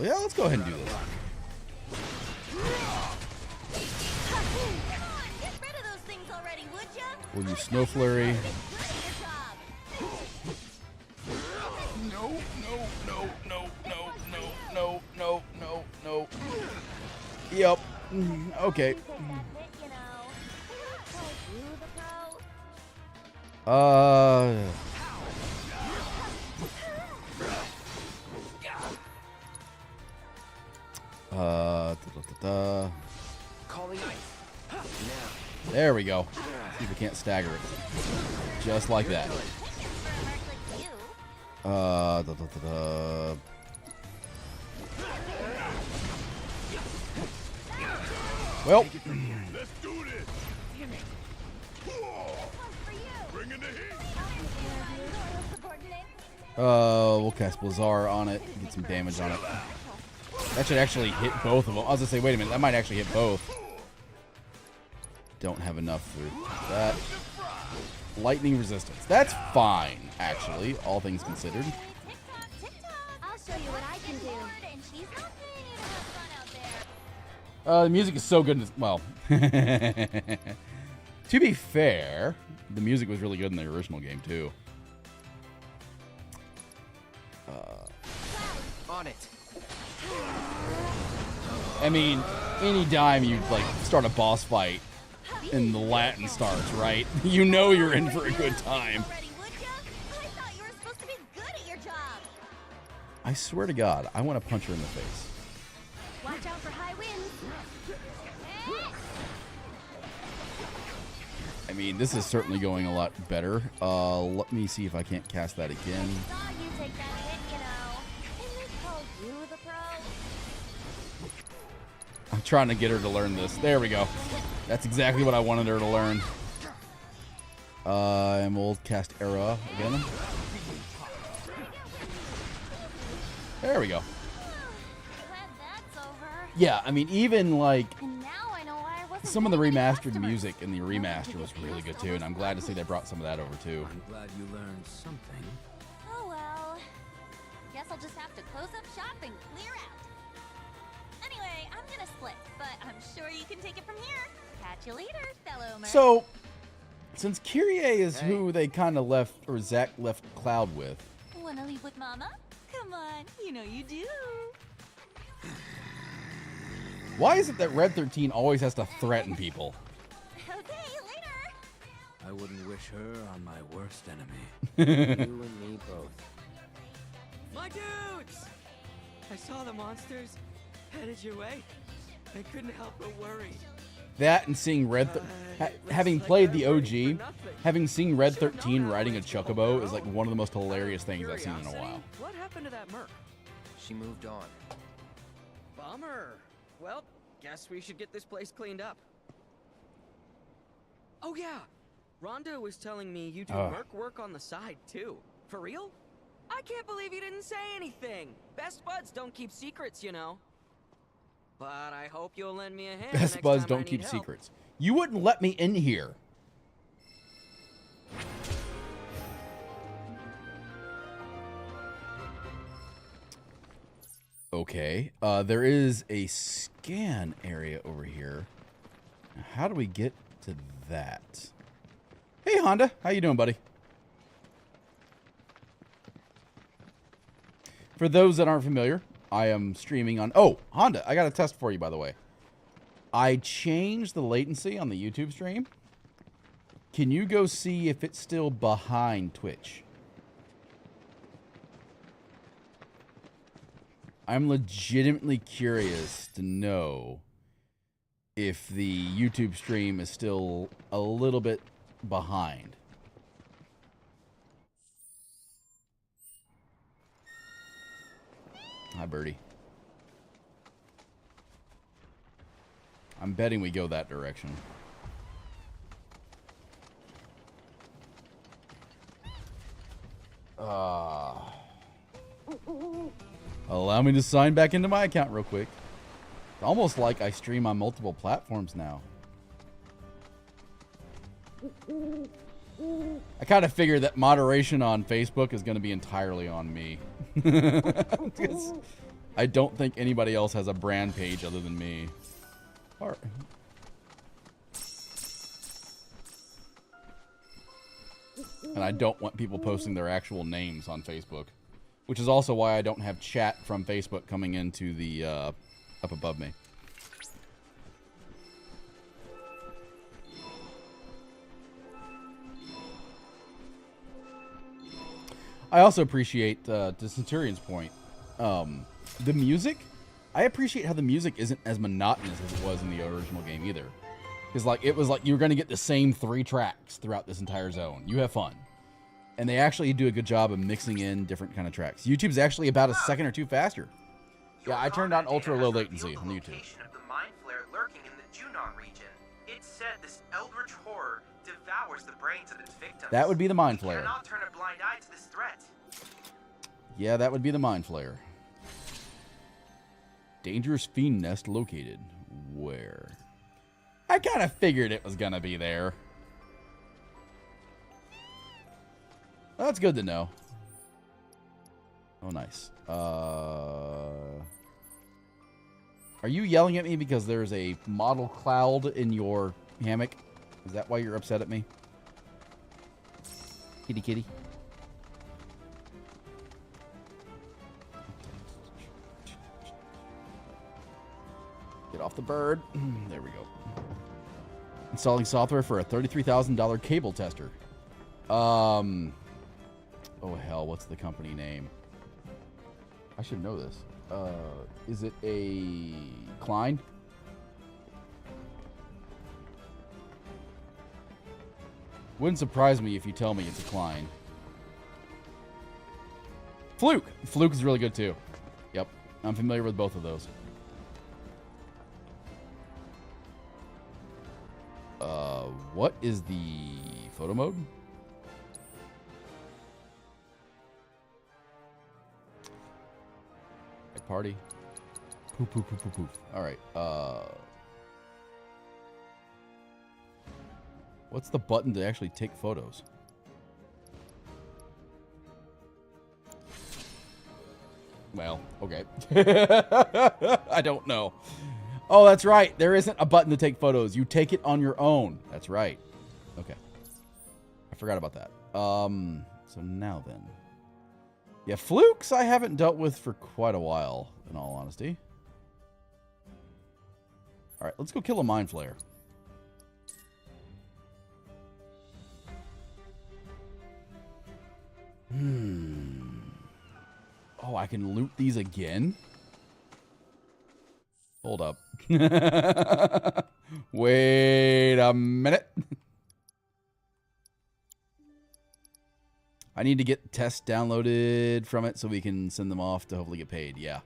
Yeah, let's go ahead and do this. Come on, get rid of those things already, would ya? We'll use Snow Flurry. Get good at your job. No, no, no, no, no, no, no, no, no, no. Yep. Okay. You take that hit, you know. Oh, you the pro. Calling ice. Now. There we go. See if we can't stagger it. Just like that. Well. Let's do this! Bringing the heat! We'll cast Blizzard on it. Get some damage on it. That should actually hit both of them. I was gonna say, wait a minute, that might actually hit both. Don't have enough for that. Lightning resistance. That's fine, actually, all things considered. I'll show you what I can do. And she's not paying you to have fun out there. The music is so good. Well, to be fair, the music was really good in the original game too. On it. I mean, anytime you like start a boss fight and the Latin starts, right? You know you're in for a good time. Already, would ya? I thought you were supposed to be good at your job. I swear to God, I want to punch her in the face. Watch out for high winds. I mean, this is certainly going a lot better. Let me see if I can't cast that again. Saw you take that hit, you know. And they called you the pro. I'm trying to get her to learn this. There we go. That's exactly what I wanted her to learn. And we'll cast Era again. There we go. Glad that's over. Yeah, I mean, even like And now I know why I wasn't some of the getting any remastered customers. music in the remaster was really good too, and I'm glad to see they brought some of that over too. I'm glad you learned something. Oh well. Guess I'll just have to close up shop and clear out. Anyway, I'm gonna split, but I'm sure you can take it from here. Catch you later, fellow Merc. So, since Kyrie is who they kind of left, or Zack left Cloud with, Wanna leave with Mama? Come on, you know you do. why is it that Red 13 always has to threaten people? Okay, later. I wouldn't wish her on my worst enemy. You and me both. My dudes! I saw the monsters headed your way. I couldn't help but worry. That and seeing Red, having played the OG, having seen Red 13 riding a chocobo is like one of the most hilarious things I've seen in a while. What happened to that Merc? She moved on. Bummer. Well, guess we should get this place cleaned up. Oh yeah, Rhonda was telling me you do Merc work on the side too. For real? I can't believe you didn't say anything. Best buds don't keep secrets, you know. But I hope you'll lend me a hand. Best next buds time I don't need keep help. secrets. You wouldn't let me in here. Okay, there is a scan area over here. How do we get to that? Hey Honda, how you doing, buddy? For those that aren't familiar, I am streaming on... Oh, Honda, I got a test for you, by the way. I changed the latency on the YouTube stream. Can you go see if it's still behind Twitch? I'm legitimately curious to know if the YouTube stream is still a little bit behind. Hi, Birdie. I'm betting we go that direction. Allow me to sign back into my account real quick. It's almost like I stream on multiple platforms now. I kind of figured that moderation on Facebook is going to be entirely on me. I don't think anybody else has a brand page other than me. All right. And I don't want people posting their actual names on Facebook, which is also why I don't have chat from Facebook coming into the up above me. I also appreciate, to Centurion's point, the music. I appreciate how the music isn't as monotonous as it was in the original game either. Because it was like you were going to get the same 3 tracks throughout this entire zone. You have fun. And they actually do a good job of mixing in different kind of tracks. YouTube's actually about a second or 2 faster. Yeah, I turned on ultra low latency on YouTube. Of the mind flare lurking in the Junon region. It said this eldritch horror devours the brains of its victims. That would be the mind flare. Cannot turn a blind eye to this threat. Yeah, that would be the mind flare. Dangerous fiend nest located. Where? I kind of figured it was gonna be there. Well, that's good to know. Oh, nice. Are you yelling at me because there's a model cloud in your hammock? Is that why you're upset at me? Kitty kitty. Get off the bird. There we go. Installing software for a $33,000 cable tester. Oh, hell, what's the company name? I should know this. Is it a Klein? Wouldn't surprise me if you tell me it's a Klein. Fluke! Fluke is really good, too. Yep, I'm familiar with both of those. What is the photo mode? Party. Poof, poof, poof, poof, poof. All right. What's the button to actually take photos? Well, okay. I don't know. Oh, that's right. There isn't a button to take photos. You take it on your own. That's right. Okay. I forgot about that. So now then. Yeah, flukes I haven't dealt with for quite a while, in all honesty. All right, let's go kill a mind flare. Oh, I can loot these again? Hold up. Wait a minute. I need to get tests downloaded from it so we can send them off to hopefully get paid. Yeah.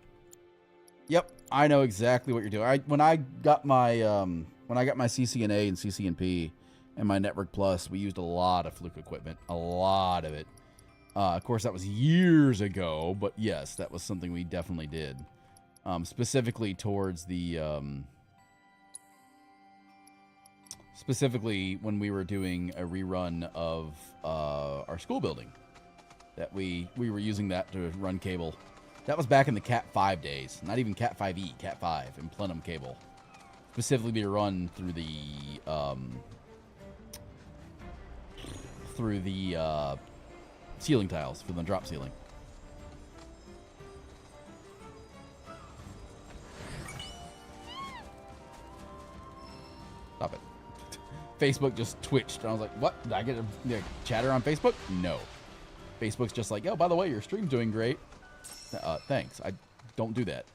Yep, I know exactly what you're doing. When I got my CCNA and CCNP and my Network Plus, we used a lot of Fluke equipment, a lot of it. Of course, that was years ago, but yes, that was something we definitely did. Specifically towards the specifically when we were doing a rerun of our school building. That we were using that to run cable. That was back in the Cat 5 days. Not even Cat 5e, Cat 5 and plenum cable. Specifically to run through the ceiling tiles for the drop ceiling. Stop it. Facebook just twitched. I was like, what? Did I get a chatter on Facebook? No. Facebook's just like, oh, by the way, your stream's doing great. Thanks. I Don't do that.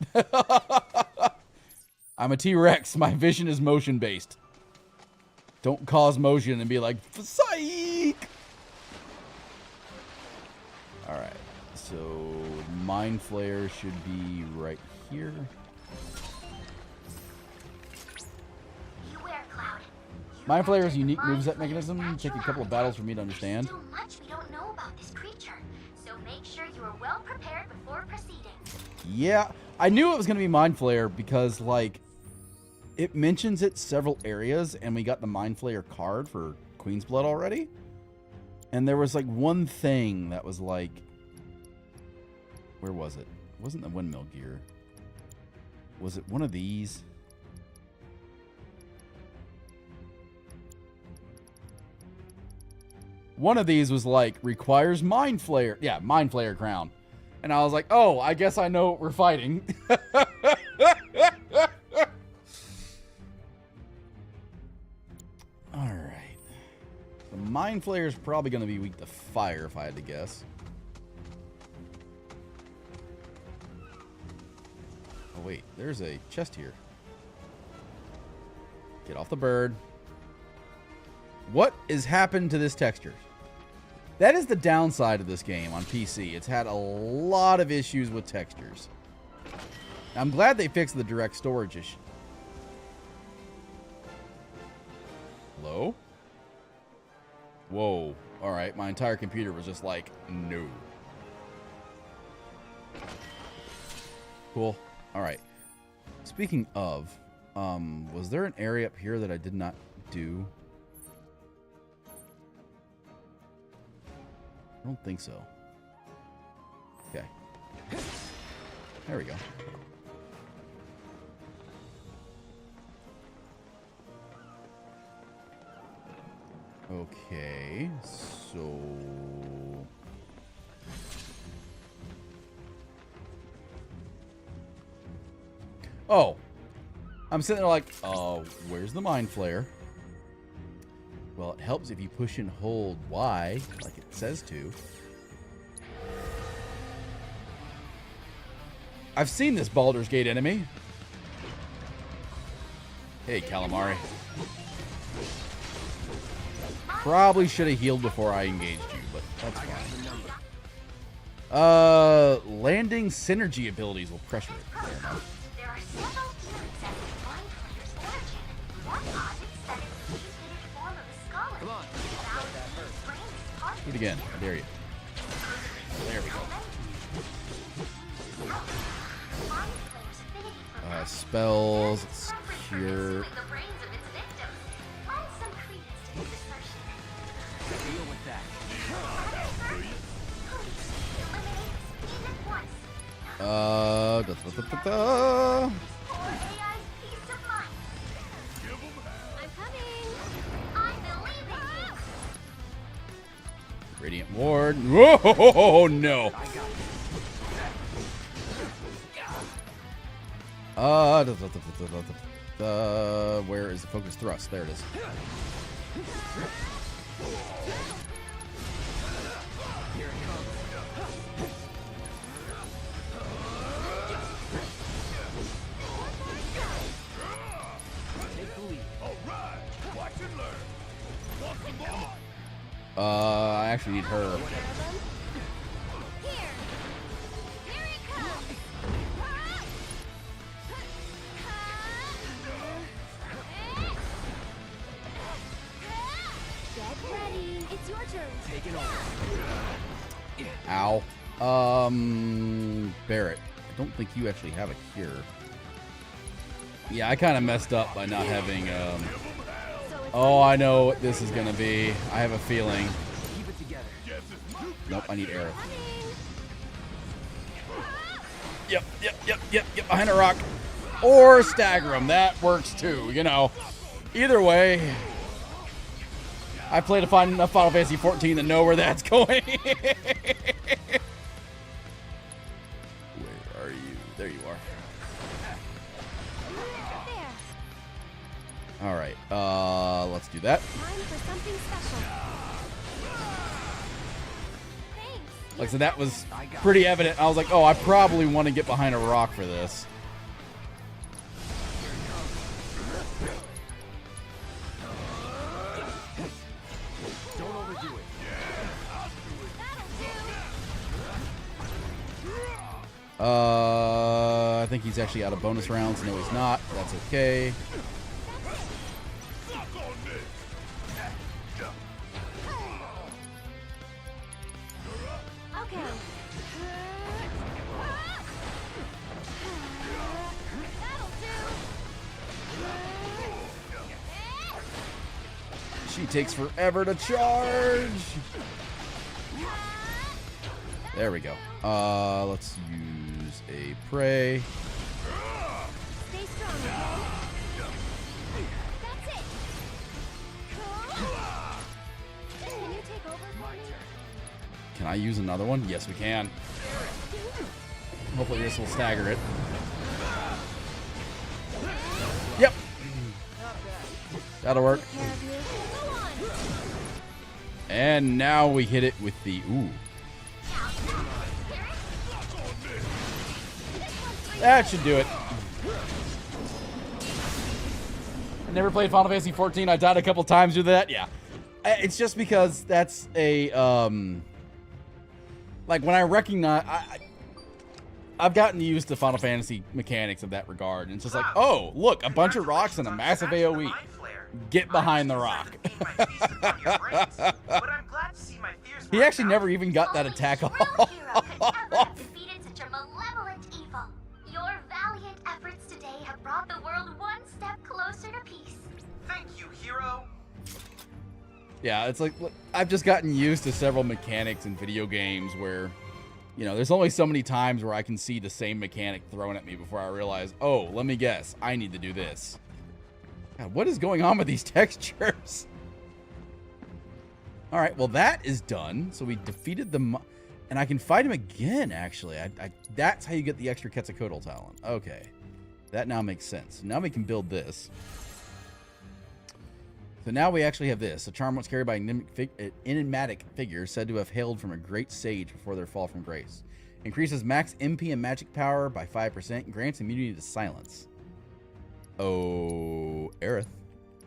I'm a T-Rex. My vision is motion-based. Don't cause motion and be like, psych! Alright. So, Mind Flare should be right here. Beware, Cloud. Mind Flare's unique moveset mechanism take a couple of battles for me to understand. There's so much we don't know about this creature, so make sure you are well prepared before proceeding. Yeah, I knew it was going to be Mind Flare because, like, it mentions it several areas, and we got the Mind Flare card for Queen's Blood already. And there was, like, one thing that was, like... Where was it? It wasn't the windmill gear. Was it one of these? One of these was, like, requires Mind Flare. Yeah, Mind Flare crown. And I was like, oh, I guess I know what we're fighting. Alright. The Mind Flare is probably going to be weak to fire, if I had to guess. Oh, wait. There's a chest here. Get off the bird. What has happened to this texture? That is the downside of this game on PC. It's had a lot of issues with textures. I'm glad they fixed the direct storage issue. Hello? Whoa. Alright, my entire computer was just like, no. Cool. Alright. Speaking of, was there an area up here that I did not do? I don't think so. Okay. There we go. Okay, so... Oh! I'm sitting there like, where's the Mind Flare? Well, it helps if you push and hold Y, like it says to. I've seen this Baldur's Gate enemy. Hey, Calamari. Probably should have healed before I engaged you, but that's fine. Landing synergy abilities will pressure it. Fair enough. There are several theories as to Mind Flayer's origin. One posits that it's the mutated form of a scholar. Come on, do it again. I dare you. There we go. Spells, cure. Deal with that. Radiant Ward. Whoa, no. Where is the focus thrust? There it is. Here it comes. Take the lead. All right, watch and learn. Welcome on. I actually need her. Ow. Barrett. I don't think you actually have a cure. Yeah, I kind of messed up by not having, Oh, I know what this is going to be. I have a feeling. Keep it together. Nope, I need Aerith. Yep. Behind a rock. Or stagger him. That works too, you know. Either way. I played enough Final Fantasy 14 to know where that's going. Where are you? There you are. All right. Let's do that. Time for something special. Thanks. Like, so that was pretty evident. I was like, oh, I probably want to get behind a rock for this. Don't overdo it. I think he's actually out of bonus rounds. No, he's not. That's okay. Okay. She takes forever to charge. There we go. Let's use a prey. Stay strong, okay? That's it. Can you take over for me? Can I use another one? Yes, we can. Hopefully this will stagger it. Yep. That'll work. And now we hit it with the ooh. That should do it. I never played Final Fantasy 14. I died a couple times with that. Yeah. It's just because that's a like when I recognize I've gotten used to Final Fantasy mechanics of that regard, and it's just like, oh, look, a bunch of rocks and a massive AoE. Get behind the rock. He actually never even got that attack off. Defeated such a malevolent evil. Your valiant efforts today have brought the world one step closer to peace. Thank you, hero. Yeah, it's like, look, I've just gotten used to several mechanics in video games where, you know, there's only so many times where I can see the same mechanic thrown at me before I realize, oh, let me guess, I need to do this. God, what is going on with these textures? All right, well, that is done. So we defeated the... And I can fight him again, actually. That's how you get the extra Quetzalcoatl talent. Okay. That now makes sense. Now we can build this. So now we actually have this. A charm once carried by an enigmatic figure said to have hailed from a great sage before their fall from grace. Increases max MP and magic power by 5% and grants immunity to silence. Oh, Aerith,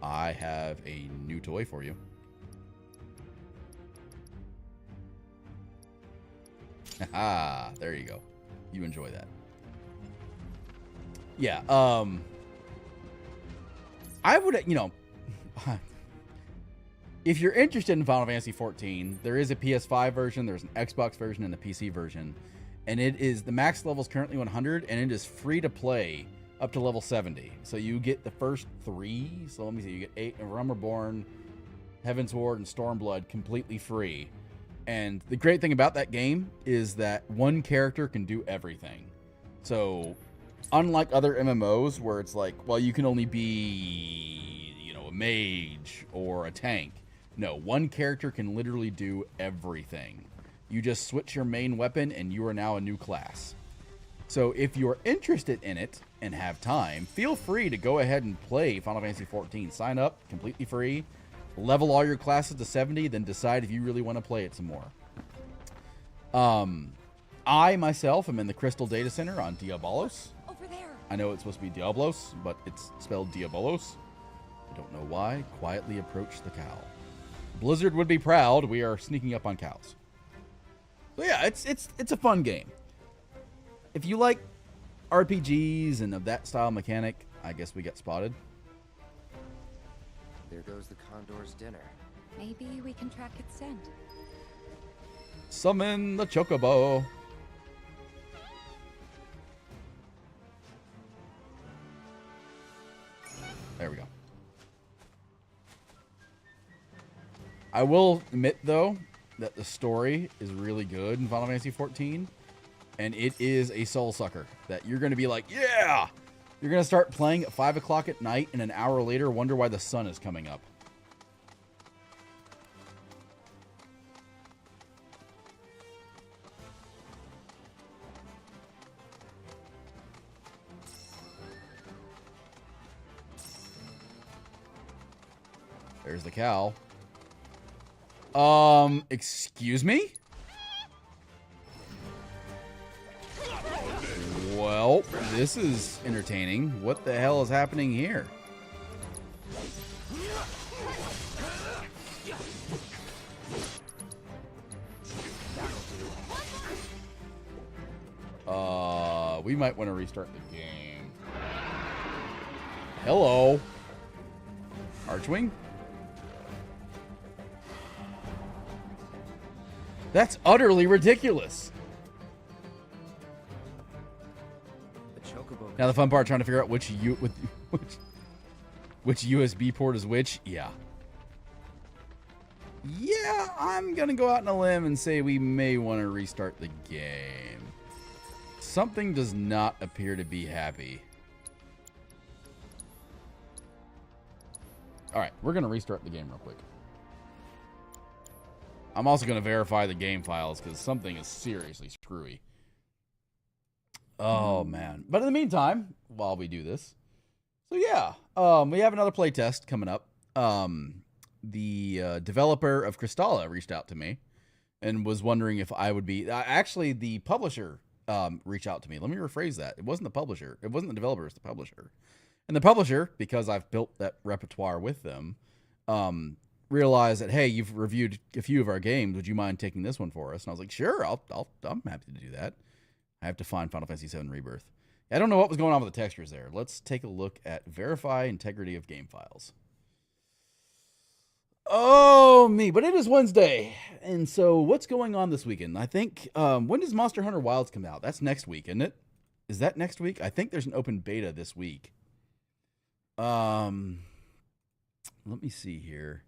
I have a new toy for you. Haha, there you go. You enjoy that. Yeah, I would, you know, if you're interested in Final Fantasy 14, there is a PS5 version, there's an Xbox version, and a PC version. And it is, the max level is currently 100, and it is free to play up to level 70. So you get the first 3. So let me see, you get 8, Realm Reborn, Heaven's Ward, and Stormblood completely free. And the great thing about that game is that one character can do everything. So unlike other MMOs where it's like, well, you can only be, you know, a mage or a tank. No, one character can literally do everything. You just switch your main weapon and you are now a new class. So if you're interested in it and have time, feel free to go ahead and play Final Fantasy 14. Sign up, completely free. Level all your classes to 70, then decide if you really want to play it some more. I, myself, am in the Crystal Data Center on Diabolos. Over there. I know it's supposed to be Diablos, but it's spelled Diabolos. I don't know why. Quietly approach the cow. Blizzard would be proud. We are sneaking up on cows. So yeah, it's a fun game. If you like RPGs and of that style mechanic, I guess we get spotted. There goes the Condor's dinner. Maybe we can track its scent. Summon the Chocobo. There we go. I will admit, though, that the story is really good in Final Fantasy 14. And it is a soul sucker that you're going to be like, yeah! You're going to start playing at 5 o'clock at night and an hour later wonder why the sun is coming up. There's the cow. Excuse me? this is entertaining. What the hell is happening here? We might want to restart the game. Hello. Archwing? That's utterly ridiculous. The chocobo. Now the fun part, trying to figure out which USB port is which. Yeah. Yeah, I'm gonna go out on a limb and say we may want to restart the game. Something does not appear to be happy. All right, we're gonna restart the game real quick. I'm also gonna verify the game files because something is seriously screwy. Oh man! But in the meantime, while we do this, so yeah, we have another playtest coming up. The developer of Crystalla reached out to me and was wondering if I would be. Actually, the publisher reached out to me. Let me rephrase that. It wasn't the publisher. It wasn't the developer. It's the publisher. And the publisher, because I've built that repertoire with them, realized that, hey, you've reviewed a few of our games. Would you mind taking this one for us? And I was like, sure, I'm happy to do that. I have to find Final Fantasy 7 Rebirth. I don't know what was going on with the textures there. Let's take a look at verify integrity of game files. Oh, me. But it is Wednesday. And so what's going on this weekend? I think, when does Monster Hunter Wilds come out? That's next week, isn't it? Is that next week? I think there's an open beta this week. Let me see here.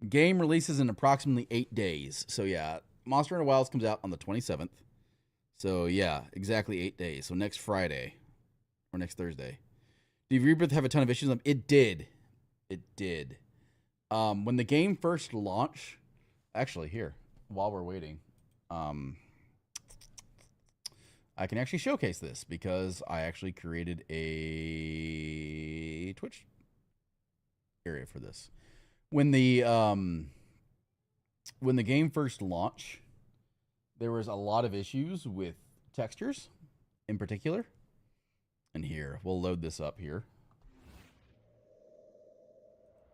Game releases in approximately 8 days. So yeah, Monster Hunter Wilds comes out on the 27th. So yeah, exactly 8 days. So next Friday or next Thursday. Did Rebirth have a ton of issues? It did. It did. When the game first launched, actually here, while we're waiting, I can actually showcase this because I actually created a Twitch area for this. When the game first launched, there was a lot of issues with textures in particular. And here, we'll load this up here.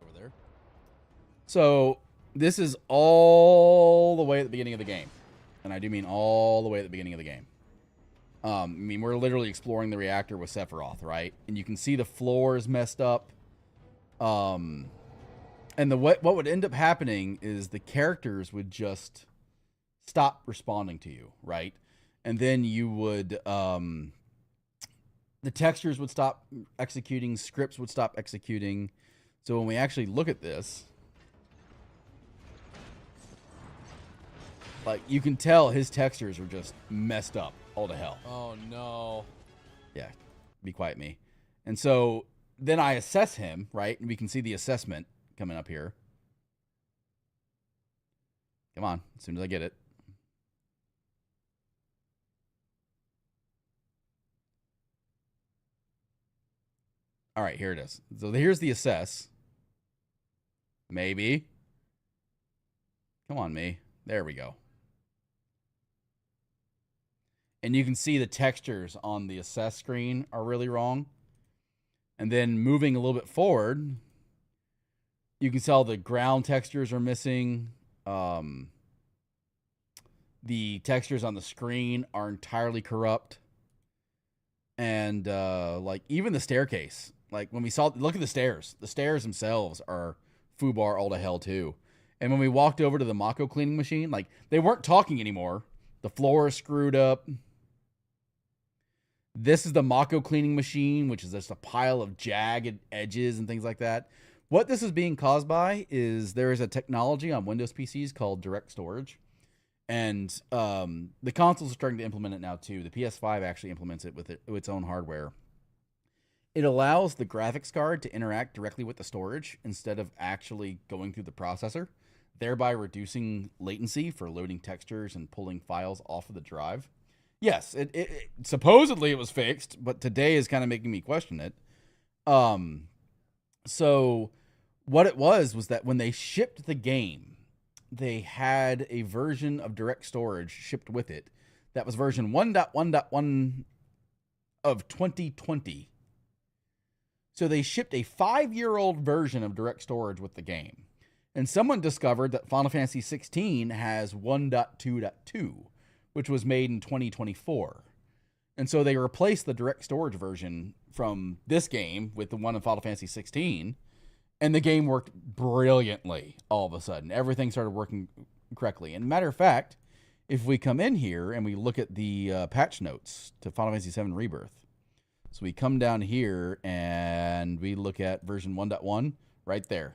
Over there. So this is all the way at the beginning of the game. And I do mean all the way at the beginning of the game. I mean, we're literally exploring the reactor with Sephiroth, right? And you can see the floor is messed up. And what would end up happening is the characters would just stop responding to you, right? And then you would, the textures would stop executing, scripts would stop executing. So when we actually look at this, like, you can tell his textures are just messed up all to hell. Oh, no. Yeah, be quiet, me. And so then I assess him, right? And we can see the assessment coming up here. Come on, as soon as I get it. All right, here it is. So here's the assess. Maybe. Come on, me. There we go. And you can see the textures on the assess screen are really wrong. And then moving a little bit forward, you can tell the ground textures are missing. The textures on the screen are entirely corrupt. And like even the staircase, like when we saw, look at the stairs themselves are foobar all to hell too. And when we walked over to the Mako cleaning machine, like they weren't talking anymore. The floor is screwed up. This is the Mako cleaning machine, which is just a pile of jagged edges and things like that. What this is being caused by is there is a technology on Windows PCs called direct storage. And the consoles are starting to implement it now too. The PS5 actually implements it with its own hardware. It allows the graphics card to interact directly with the storage instead of actually going through the processor, thereby reducing latency for loading textures and pulling files off of the drive. Yes, it supposedly it was fixed, but today is kind of making me question it. So what it was that when they shipped the game, they had a version of direct storage shipped with it that was version 1.1.1 of 2020. So they shipped a 5-year-old version of direct storage with the game. And someone discovered that Final Fantasy 16 has 1.2.2, which was made in 2024. And so they replaced the direct storage version from this game with the one in Final Fantasy 16, and the game worked brilliantly all of a sudden. Everything started working correctly. And matter of fact, if we come in here and we look at the patch notes to Final Fantasy 7 Rebirth, so we come down here and we look at version 1.1 right there.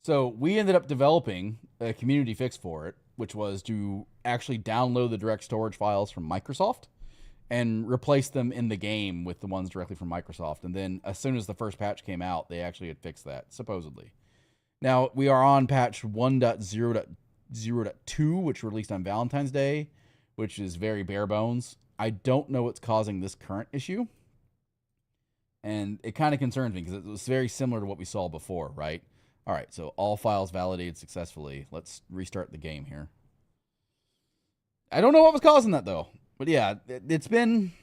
So we ended up developing a community fix for it, which was to actually download the direct storage files from Microsoft and replace them in the game with the ones directly from Microsoft. And then as soon as the first patch came out, they actually had fixed that, supposedly. Now, we are on patch 1.0.0.2, which released on Valentine's Day, which is very bare bones. I don't know what's causing this current issue. And it kind of concerns me because it was very similar to what we saw before, right? All right, so all files validated successfully. Let's restart the game here. I don't know what was causing that, though. But yeah, it's been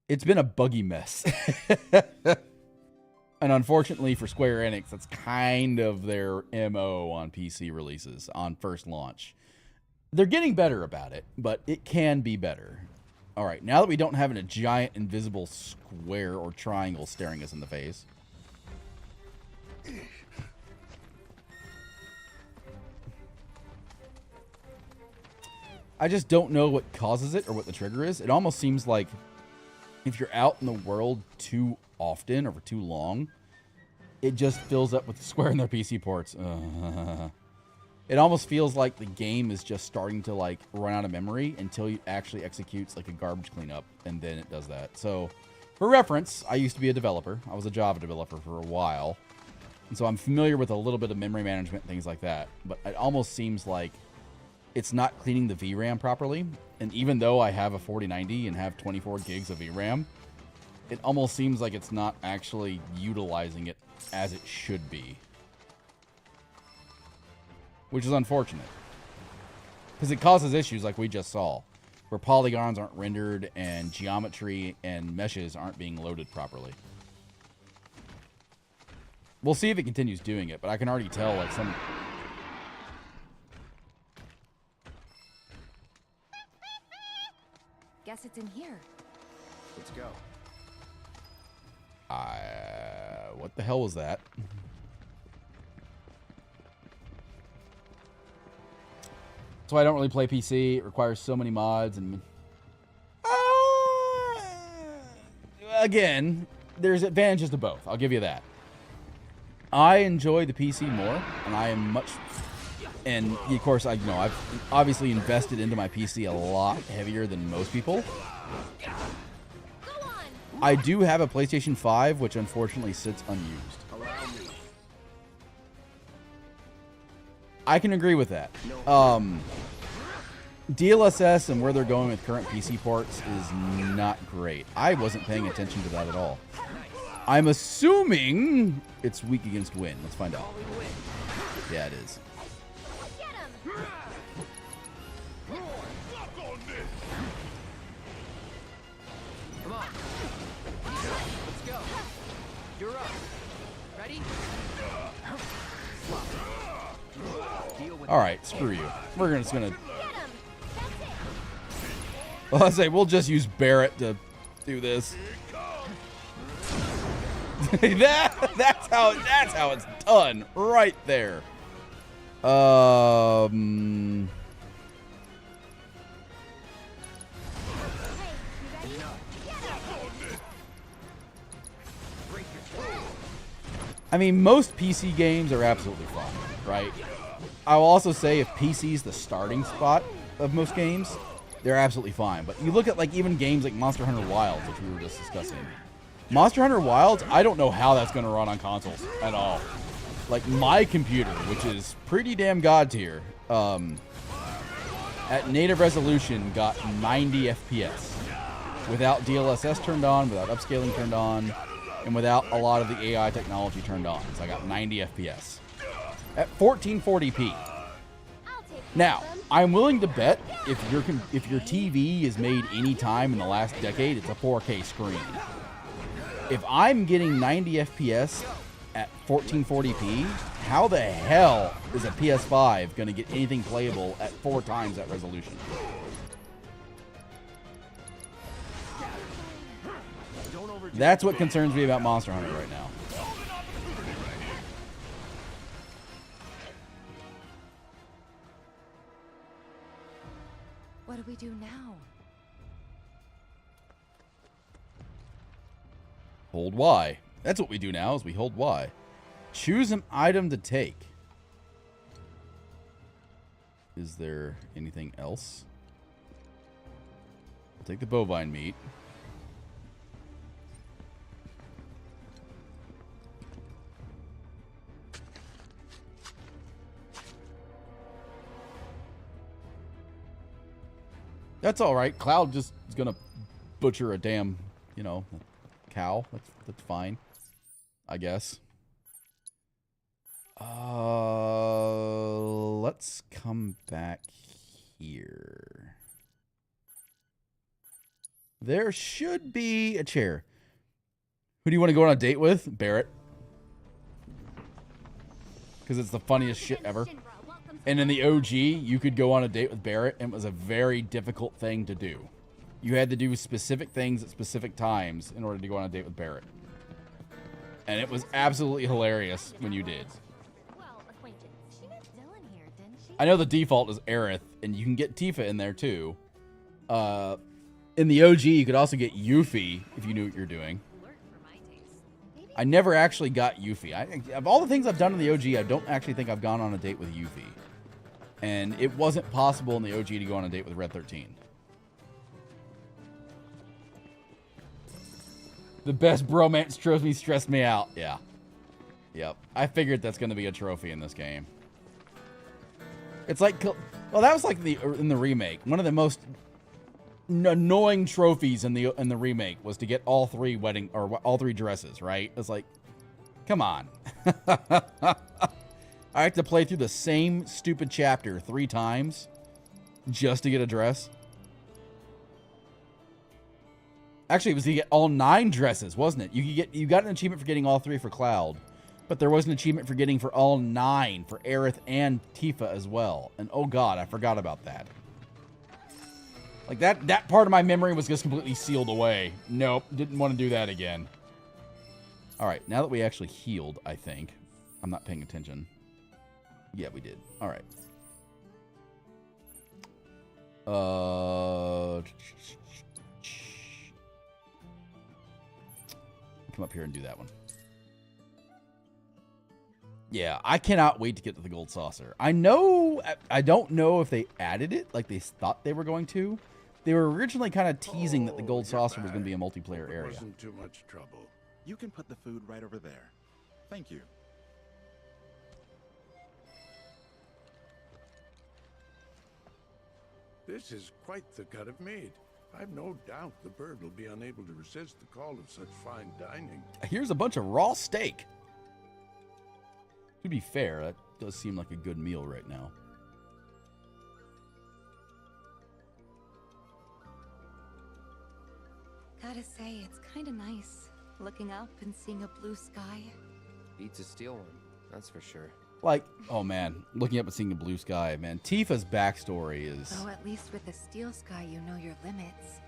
a buggy mess. And unfortunately for Square Enix, that's kind of their MO on PC releases on first launch. They're getting better about it, but it can be better. All right, now that we don't have a giant invisible square or triangle staring us in the face. I just don't know what causes it or what the trigger is. It almost seems like if you're out in the world too often or for too long, it just fills up with the Square and their PC ports. It almost feels like the game is just starting to like run out of memory until it actually executes like a garbage cleanup, and then it does that. So, for reference, I used to be a developer. I was a Java developer for a while, and so I'm familiar with a little bit of memory management and things like that. But it almost seems like it's not cleaning the VRAM properly. And even though I have a 4090 and have 24 gigs of VRAM, it almost seems like it's not actually utilizing it as it should be. Which is unfortunate. Because it causes issues like we just saw, where polygons aren't rendered and geometry and meshes aren't being loaded properly. We'll see if it continues doing it, but I can already tell like some... Guess it's in here. Let's go. What the hell was that? So I don't really play PC. It requires so many mods and... again, there's advantages to both. I'll give you that. I enjoy the PC more, and I am much... And, of course, I've obviously invested into my PC a lot heavier than most people. I do have a PlayStation 5, which unfortunately sits unused. I can agree with that. DLSS and where they're going with current PC ports is not great. I wasn't paying attention to that at all. I'm assuming it's weak against wind. Let's find out. Yeah, it is. Come on. Let's go. You're up. Ready? All right, screw you. We're just gonna. Well, I say we'll just use Barrett to do this. that's how it's done right there. I mean, most PC games are absolutely fun, right? I will also say if PC is the starting spot of most games, they're absolutely fine. But you look at like even games like Monster Hunter Wilds, which we were just discussing. Monster Hunter Wilds, I don't know how that's going to run on consoles at all. Like my computer, which is pretty damn god tier, at native resolution got 90 FPS without DLSS turned on, without upscaling turned on, and without a lot of the AI technology turned on. So I got 90 FPS at 1440p. Now, I'm willing to bet if your TV is made any time in the last decade, it's a 4K screen. If I'm getting 90 FPS at 1440p, how the hell is a PS5 going to get anything playable at 4 times that resolution? That's what concerns me about Monster Hunter right now. What do we do now? Hold Y. That's what we do now, is we hold Y. Choose an item to take. Is there anything else? I'll take the bovine meat. That's all right. Cloud just is gonna butcher a damn, you know, cow. That's fine, I guess. Let's come back here. There should be a chair. Who do you want to go on a date with? Barrett. Because it's the funniest shit ever. And in the OG, you could go on a date with Barrett, and it was a very difficult thing to do. You had to do specific things at specific times in order to go on a date with Barrett. And it was absolutely hilarious when you did. I know the default is Aerith, and you can get Tifa in there too. In the OG, you could also get Yuffie if you knew what you're doing. I never actually got Yuffie. Of all the things I've done in the OG, I don't actually think I've gone on a date with Yuffie. And it wasn't possible in the OG to go on a date with Red 13. The best bromance trophy stressed me out. Yeah. Yep. I figured that's going to be a trophy in this game. It's like, well, that was like in the remake. One of the most annoying trophies in the remake was to get all 3 wedding or all 3 dresses, right? It's like, come on. I have to play through the same stupid chapter 3 times just to get a dress. Actually, it was to get all 9 dresses, wasn't it? You got an achievement for getting all 3 for Cloud, but there was an achievement for getting for all 9 for Aerith and Tifa as well. And oh god, I forgot about that. Like that part of my memory was just completely sealed away. Nope, didn't want to do that again. All right, now that we actually healed, I think. I'm not paying attention. Yeah, we did. All right. Come up here and do that one. Yeah, I cannot wait to get to the gold saucer. I don't know if they added it like they thought they were going to. They were originally kind of teasing that the gold saucer was going to be a multiplayer area. It wasn't too much trouble. You can put the food right over there. Thank you. This is quite the cut of meat. I've no doubt the bird will be unable to resist the call of such fine dining. Here's a bunch of raw steak. To be fair, that does seem like a good meal right now. Gotta say, it's kinda nice, looking up and seeing a blue sky. Beats a steel one, that's for sure. Like, oh man, looking up and seeing the blue sky, man. Tifa's backstory is... Though at least with the steel sky, you know your limits.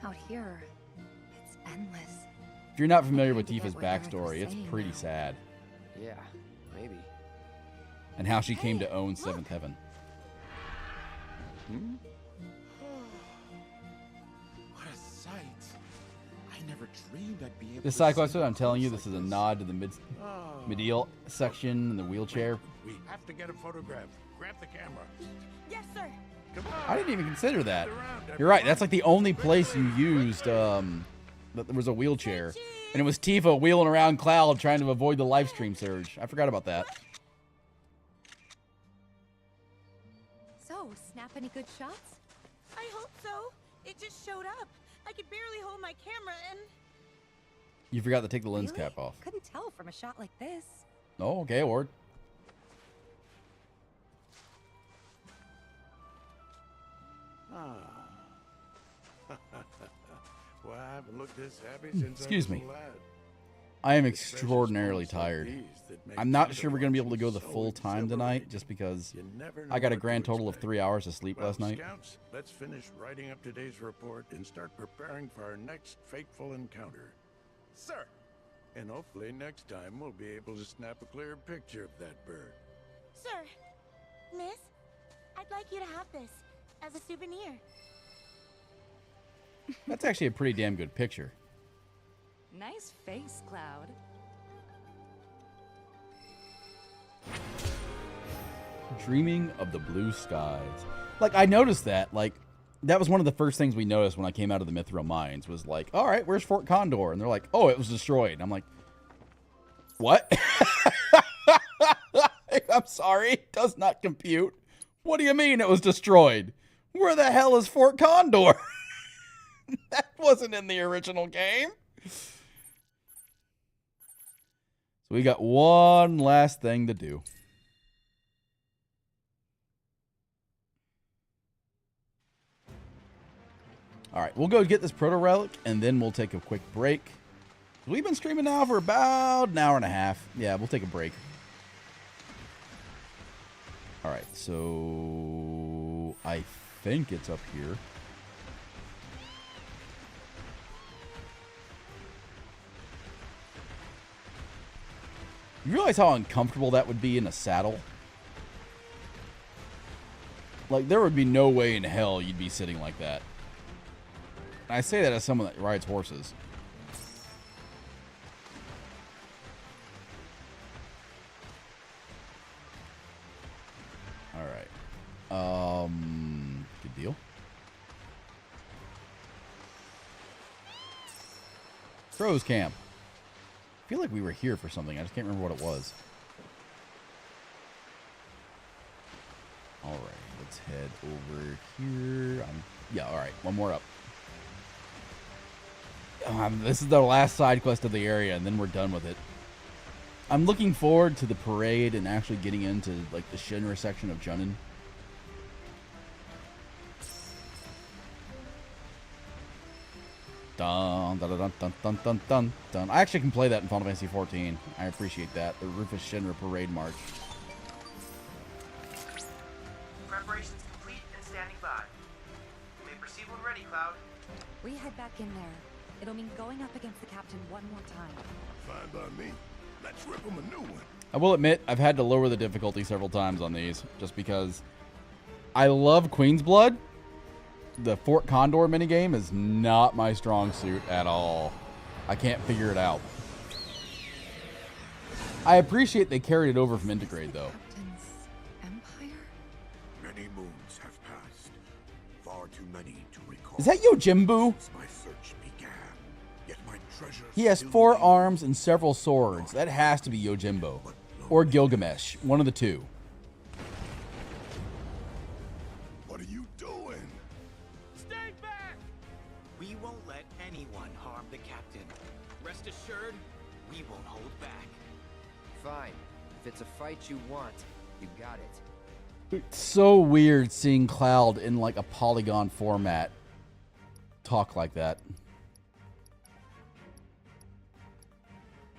Out here, it's endless. If you're not familiar with Tifa's backstory, it's pretty sad. Yeah, maybe. And how she came to own Seventh Heaven. What a sight. I never dreamed I'd be able This to Cyclops, see I'm telling you, things this is a like nod to the medial section in the wheelchair. We have to get a photograph. Grab the camera. Yes, sir. Come on. I didn't even consider that. You're right, that's like the only place you used that there was a wheelchair. And it was Tifa wheeling around Cloud trying to avoid the live stream surge. I forgot about that. So, snap any good shots? I hope so. It just showed up. I could barely hold my camera and... You forgot to take the lens Really? cap off. Couldn't tell from a shot like this. Oh, okay, Ward. Well, I haven't looked this happy since Excuse I was me. a lad. I am extraordinarily tired. I'm not sure we're going to be able to go the so full time tonight just because You never know I got a what grand to total of expect. 3 hours of sleep Well, last night. Scouts, let's finish writing up today's report and start preparing for our next fateful encounter. Sir! And hopefully next time we'll be able to snap a clear picture of that bird. Sir, Miss, I'd like you to have this as a souvenir. That's actually a pretty damn good picture. Nice face, Cloud. Dreaming of the blue skies. Like, I noticed that. Like, that was one of the first things we noticed when I came out of the Mithril Mines was like, all right, where's Fort Condor? And they're like, oh, it was destroyed. And I'm like, what? I'm sorry. It does not compute. What do you mean it was destroyed? Where the hell is Fort Condor? That wasn't in the original game. So we got one last thing to do. All right, we'll go get this proto relic, and then we'll take a quick break. We've been streaming now for about an hour and a half. Yeah, we'll take a break. All right, so I think it's up here. You realize how uncomfortable that would be in a saddle? Like, there would be no way in hell you'd be sitting like that. I say that as someone that rides horses. All right. Good deal. Crow's Camp. I feel like we were here for something. I just can't remember what it was. All right. Let's head over here. Yeah, all right. One more up. This is the last side quest of the area, and then we're done with it. I'm looking forward to the parade and actually getting into like the Shinra section of Junon. Dun, dun, dun, dun, dun, dun, dun, dun. I actually can play that in Final Fantasy 14. I appreciate that. The Rufus Shinra Parade March. Preparations complete and standing by. You may proceed when ready, Cloud. We head back in there. It'll mean going up against the captain one more time. Fine by me. Let's rip him a new one. I will admit, I've had to lower the difficulty several times on these, just because I love Queen's Blood. The Fort Condor minigame is not my strong suit at all. I can't figure it out. I appreciate they carried it over from Integrate, though. Empire? Many moons have passed. Far too many to recall. Is that Yojimbu? Since my search began. Yet my treasure He has still 4 remains. arms and several swords. That has to be Yojimbo. Or Gilgamesh. One of the two. What are you doing? Stay back! We won't let anyone harm the captain. Rest assured, we won't hold back. Fine. If it's a fight you want, you got it. It's so weird seeing Cloud in like a polygon format talk like that.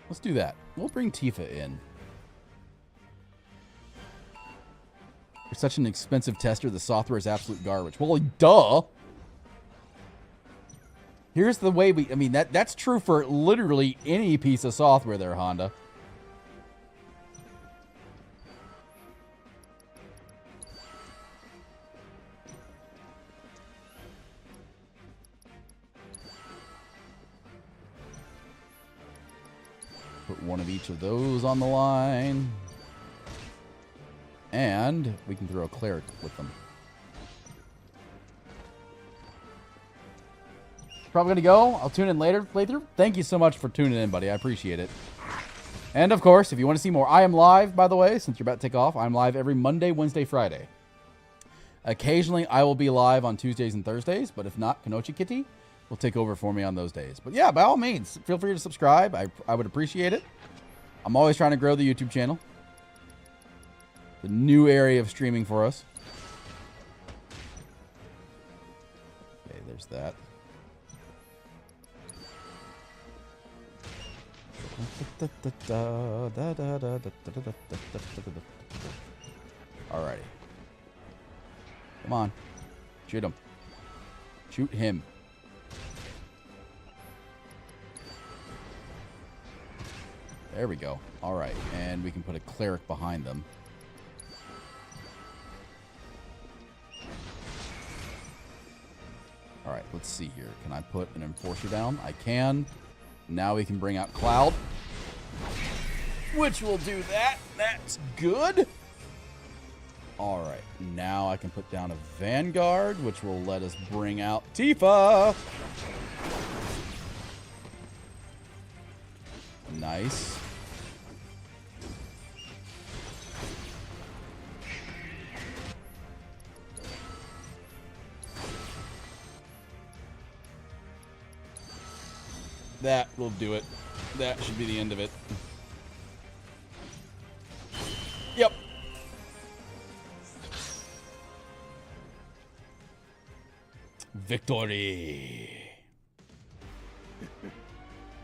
Let's do that. We'll bring Tifa in. You're such an expensive tester, the software is absolute garbage. Well, duh! Here's the way I mean, that's true for literally any piece of software there, Honda. Put one of each of those on the line. And we can throw a cleric with them. Probably gonna go. I'll tune in later playthrough. Thank you so much for tuning in, buddy. I appreciate it. And of course, if you want to see more, I am live, by the way, since you're about to take off. I'm live every Monday, Wednesday, Friday. Occasionally, I will be live on Tuesdays and Thursdays, but if not, Kanochi Kitty will take over for me on those days. But yeah, by all means, feel free to subscribe. I would appreciate it. I'm always trying to grow the YouTube channel. The new area of streaming for us. There's that. Alrighty. Come on. Shoot him. Shoot him. There we go. Alright. And we can put a cleric behind them. Alright, let's see here. Can I put an enforcer down? I can. Now we can bring out Cloud. Which will do that. That's good. Alright, now I can put down a Vanguard, which will let us bring out Tifa. Nice. That will do it. That should be the end of it. Yep. Victory.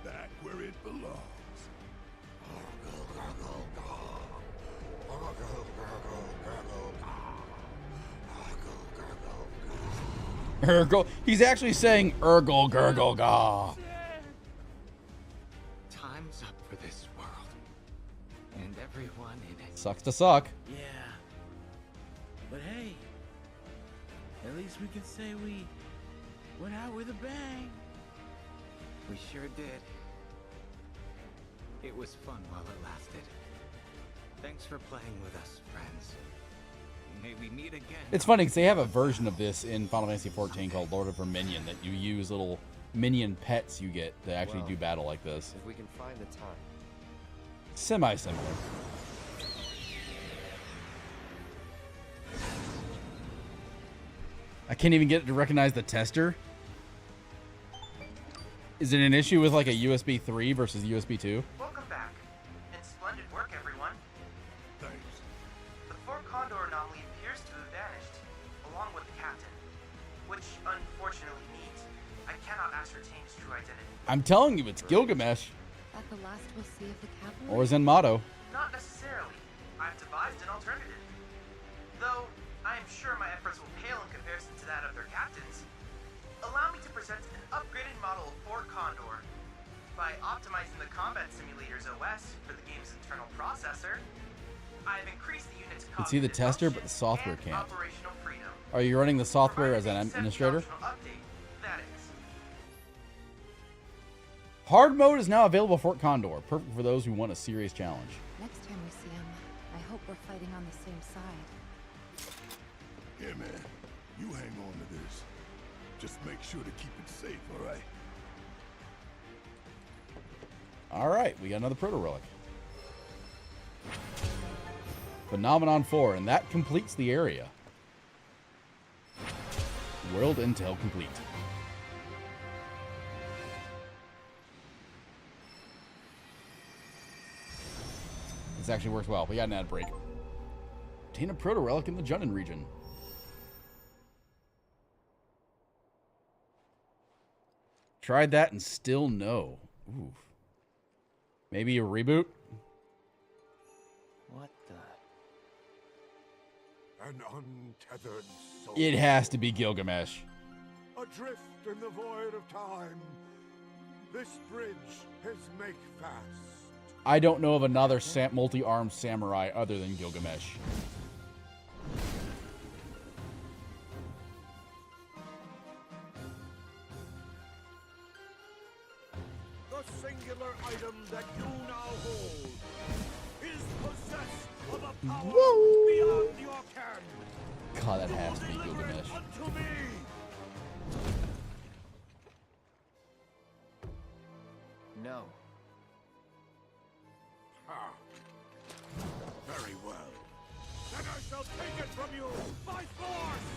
Back where it belongs. Urgle. He's actually saying Urgle Gurgle Ga. Time's up for this world. And everyone in it. Sucks to suck. Yeah. But hey, at least we can say we went out with a bang. We sure did. It was fun while it lasted. Thanks for playing with us, friends. May we meet again. It's funny because they have a version of this in Final Fantasy XIV called Lord of Verminion that you use little minion pets you get to actually do battle like this. If we can find the time. Semi-similar. I can't even get it to recognize the tester. Is it an issue with like a USB 3 versus USB 2? Welcome back. And splendid work, everyone. Thanks. The Fort Condor anomaly appears to have vanished, along with the captain. Which, unfortunately, means I cannot ascertain his true identity. I'm telling you, it's Gilgamesh. At the last we'll see of the cavalry? Or Zenmato. Not necessarily. I've devised an alternative. Though, I am sure my efforts will pale in comparison to that of their captains. Allow me to present an upgraded model of Fort Condor. By optimizing the combat simulator's OS for the game's internal processor, I have increased the unit's You can see the tester, but the software can't. operational freedom. Are you running the software as an administrator? Update, that is. Hard mode is now available for Fort Condor, perfect for those who want a serious challenge. Next time we see him, I hope we're fighting on the same side. Here, man. You hang on to this. Just make sure to keep it safe, all right? All right, we got another Proto Relic. Phenomenon 4, and that completes the area. World Intel complete. This actually works well. We got an ad break. Obtain a Proto Relic in the Junon region. Tried that and still no. Ooh. Maybe a reboot? What the? An untethered soul. It has to be Gilgamesh. Adrift in the void of time. This bridge is make fast. I don't know of another multi-armed samurai other than Gilgamesh. The singular item that you now hold is possessed of a power beyond your ken. God, that has to be Gilgamesh. Unto me. No. Ah. Very well. Then I shall take it from you by force.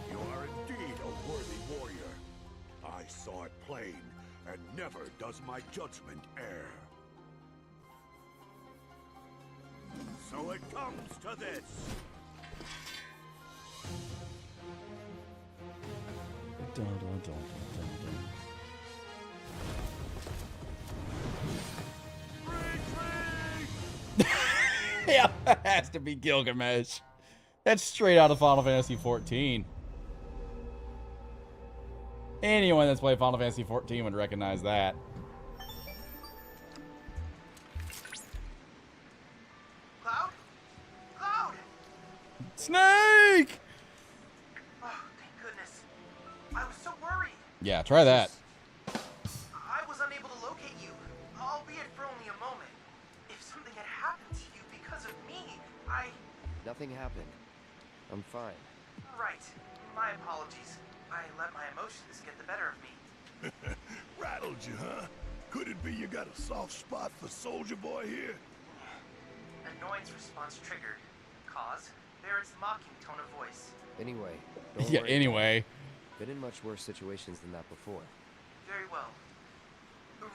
You are indeed a worthy warrior. I saw it plain, and never does my judgment err. So it comes to this. Dun, dun, dun, dun, dun, dun. Yeah, that has to be Gilgamesh. That's straight out of Final Fantasy XIV. Anyone that's played Final Fantasy XIV would recognize that. Cloud? Cloud! Snake! Oh, thank goodness. I was so worried. Yeah, try that. I was unable to locate you, albeit for only a moment. If something had happened to you because of me, Nothing happened. I'm fine. Right. My apologies. I let my emotions get the better of me. Rattled you, huh? Could it be you got a soft spot for Soldier Boy here? Annoyance response triggered. Cause? Barrett's mocking tone of voice. Anyway, don't Yeah, worry. anyway. Been in much worse situations than that before. Very well.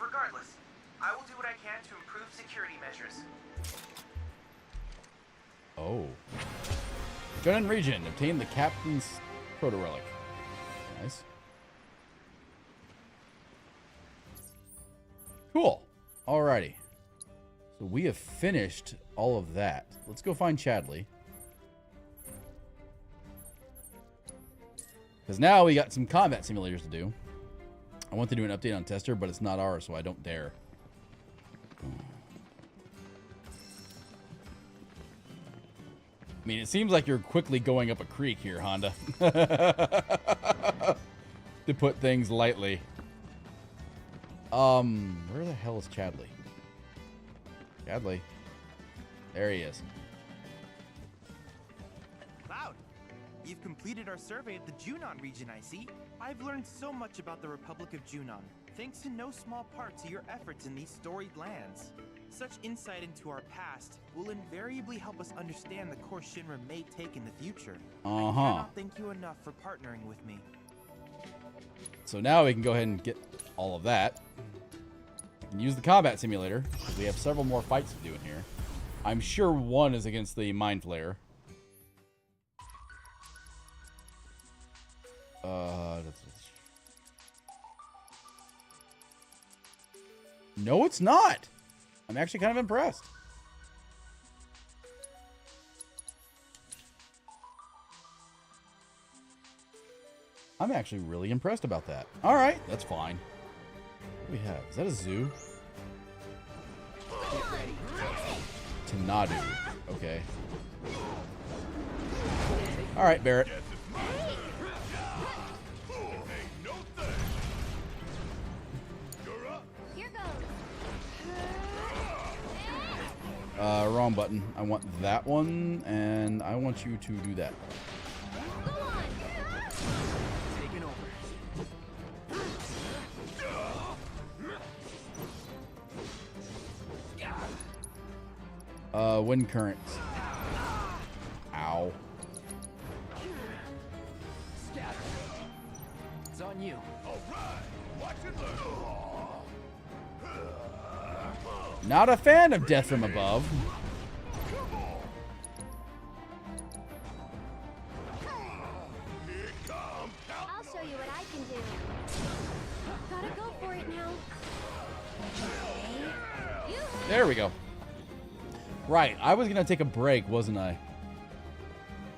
Regardless, I will do what I can to improve security measures. Oh. Junon region. Obtain the captain's proto-relic. Nice. Cool. Alrighty. So we have finished all of that. Let's go find Chadley. Because now we got some combat simulators to do. I want to do an update on Tester, but it's not ours, so I don't dare. I mean, it seems like you're quickly going up a creek here, Honda. To put things lightly. Where the hell is Chadley? Chadley. There he is. Cloud, you've completed our survey of the Junon region, I see. I've learned so much about the Republic of Junon, thanks in no small part to your efforts in these storied lands. Such insight into our past will invariably help us understand the course Shinra may take in the future. I cannot thank you enough for partnering with me. So now we can go ahead and get all of that. And use the combat simulator, because we have several more fights to do in here. I'm sure one is against the Mind Flayer. No, it's not. I'm actually kind of impressed. I'm actually really impressed about that. All right, that's fine. What do we have? Is that a zoo? Tanadu. Okay. All right, Barrett. Wrong button. I want that one, and I want you to do that. Taking over. Wind current. Ow. Scatter. It's on you. All right. Watch it learn. Not a fan of Death from Above. I'll show you what I can do. Gotta go for it now. There we go. Right, I was gonna take a break, wasn't I?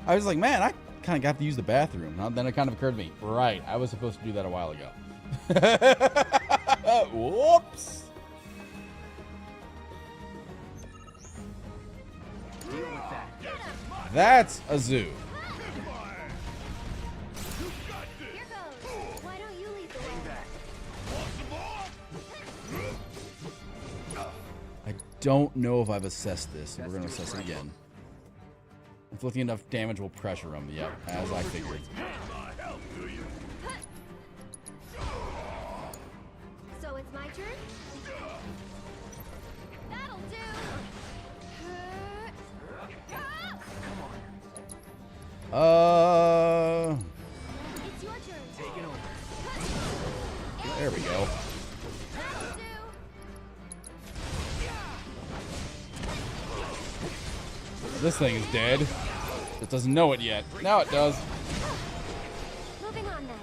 I was like, man, I kind of got to use the bathroom. And then it kind of occurred to me, right, I was supposed to do that a while ago. Whoops. That's a zoo. Why don't you lead the way? I don't know if I've assessed this, so we're going to assess it again. Inflicting enough damage will pressure him. Yep, as I figured. So it's my turn? That'll do! It's your turn. Take it over. There we go. This thing is dead. It doesn't know it yet. Now it does. Moving on then.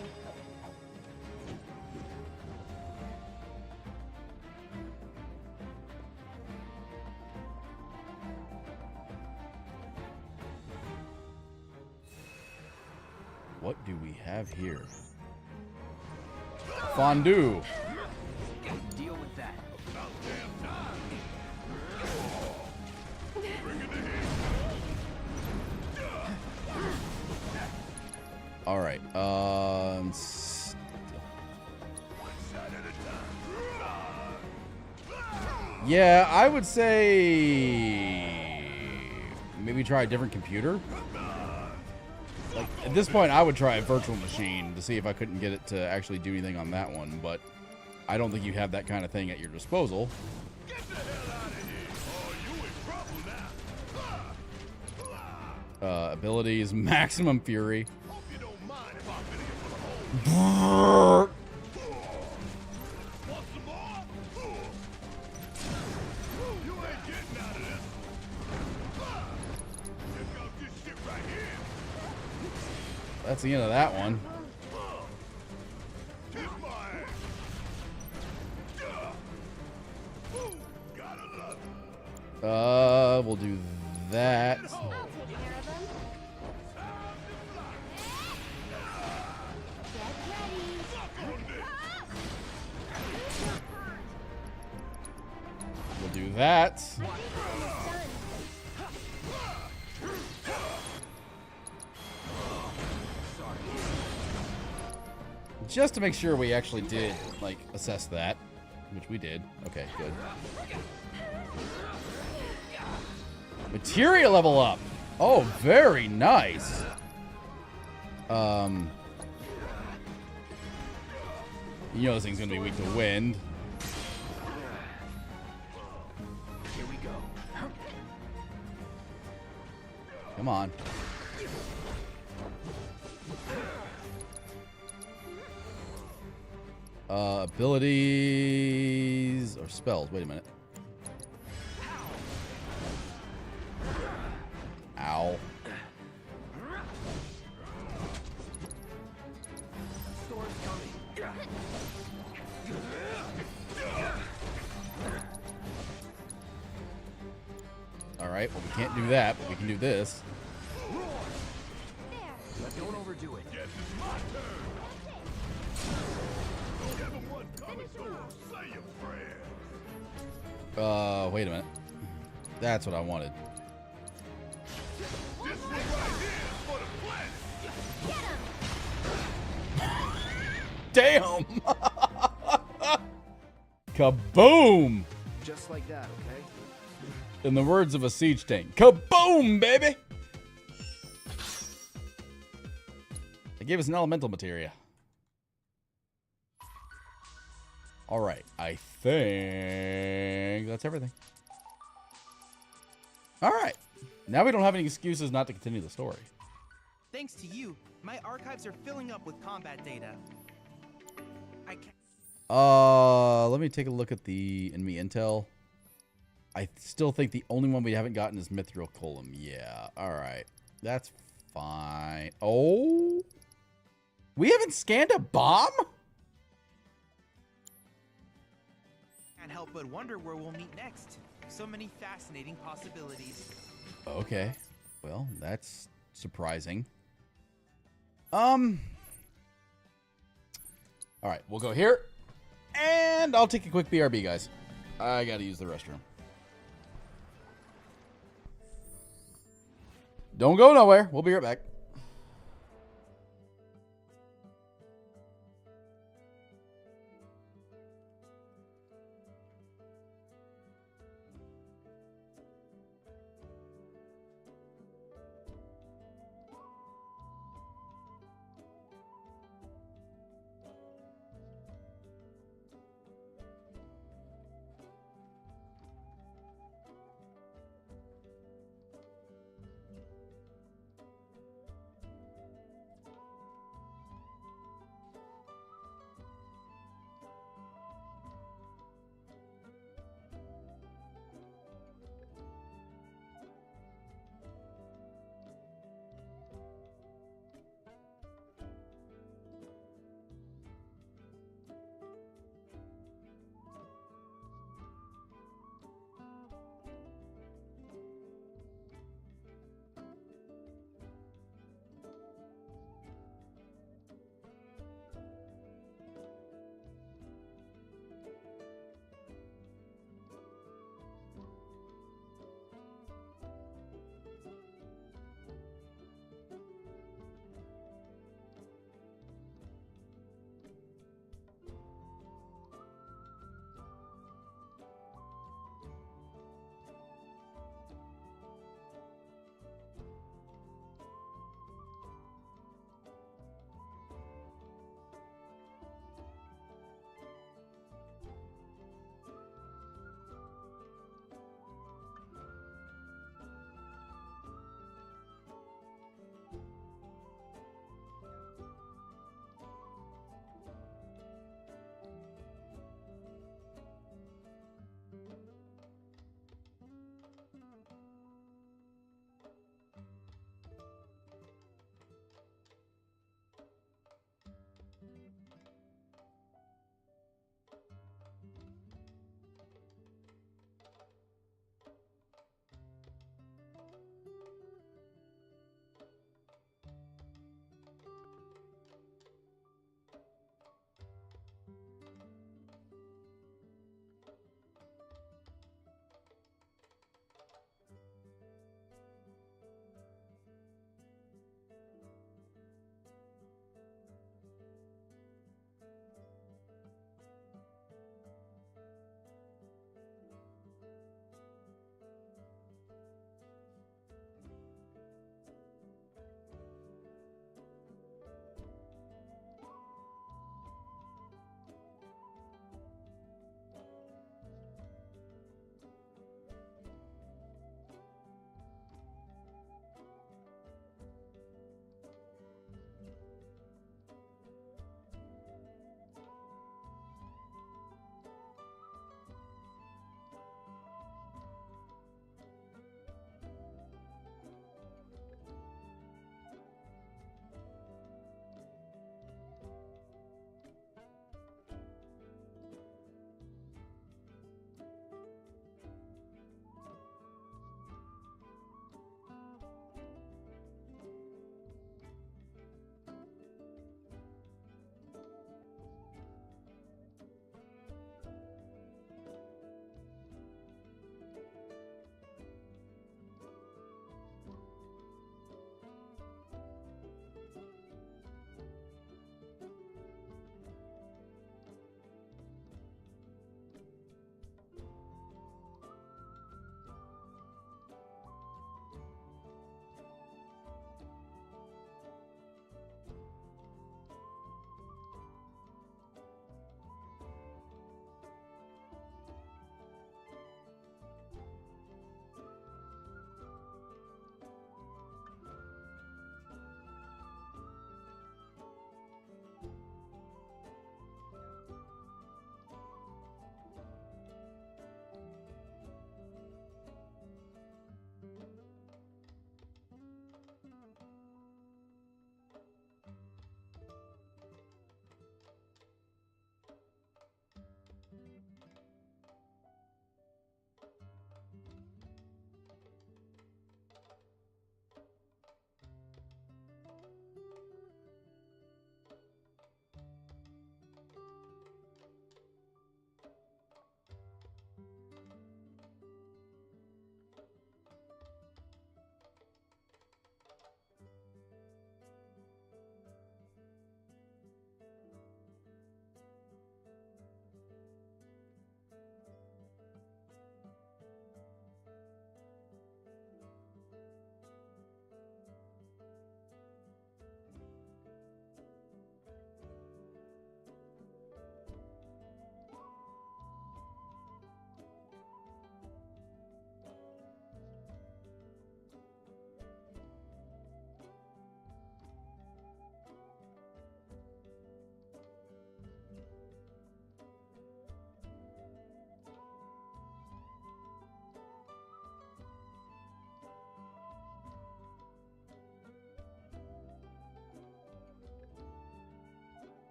What do we have here? Fondue. Deal with that. All right. Yeah, I would say maybe try a different computer. Like at this point, I would try a virtual machine to see if I couldn't get it to actually do anything on that one, but I don't think you have that kind of thing at your disposal. Abilities, maximum fury. That's the end of that one. We'll do that. We'll do that. Just to make sure we actually did, like, assess that, which we did. Okay, good. Materia level up. Oh, very nice. You know this thing's gonna be weak to wind. Here we go. Come on. Abilities or spells. Wait a minute. Ow. Alright, well, we can't do that, but we can do this. But don't overdo it. Wait a minute. That's what I wanted. Damn! Kaboom! Just like that, okay? In the words of a siege tank, kaboom, baby! They gave us an elemental materia. Alright, I think that's everything. Alright. Now we don't have any excuses not to continue the story. Thanks to you, my archives are filling up with combat data. I can't... Let me take a look at the enemy intel. I still think the only one we haven't gotten is Mithril Column. Yeah, alright. That's fine. Oh! We haven't scanned a bomb? Can't help but wonder where we'll meet next. So many fascinating possibilities. Okay. Well, that's surprising. Alright, we'll go here. And I'll take a quick BRB, guys. I gotta use the restroom. Don't go nowhere. We'll be right back.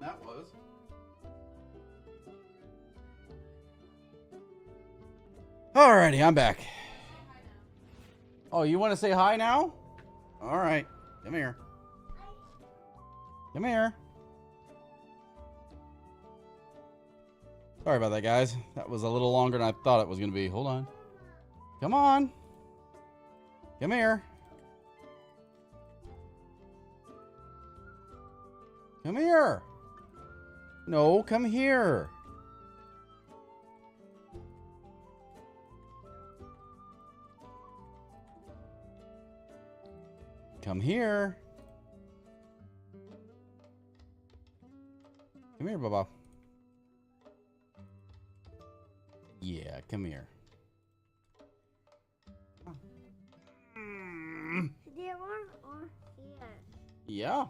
That was. Alrighty, I'm back. Oh, you want to say hi now? All right. Come here. Come here. Sorry about that, guys. That was a little longer than I thought it was going to be. Hold on. Come on. Come here. Come here. No, come here. Come here. Come here, Baba. Yeah, come here. They were all here. Yeah.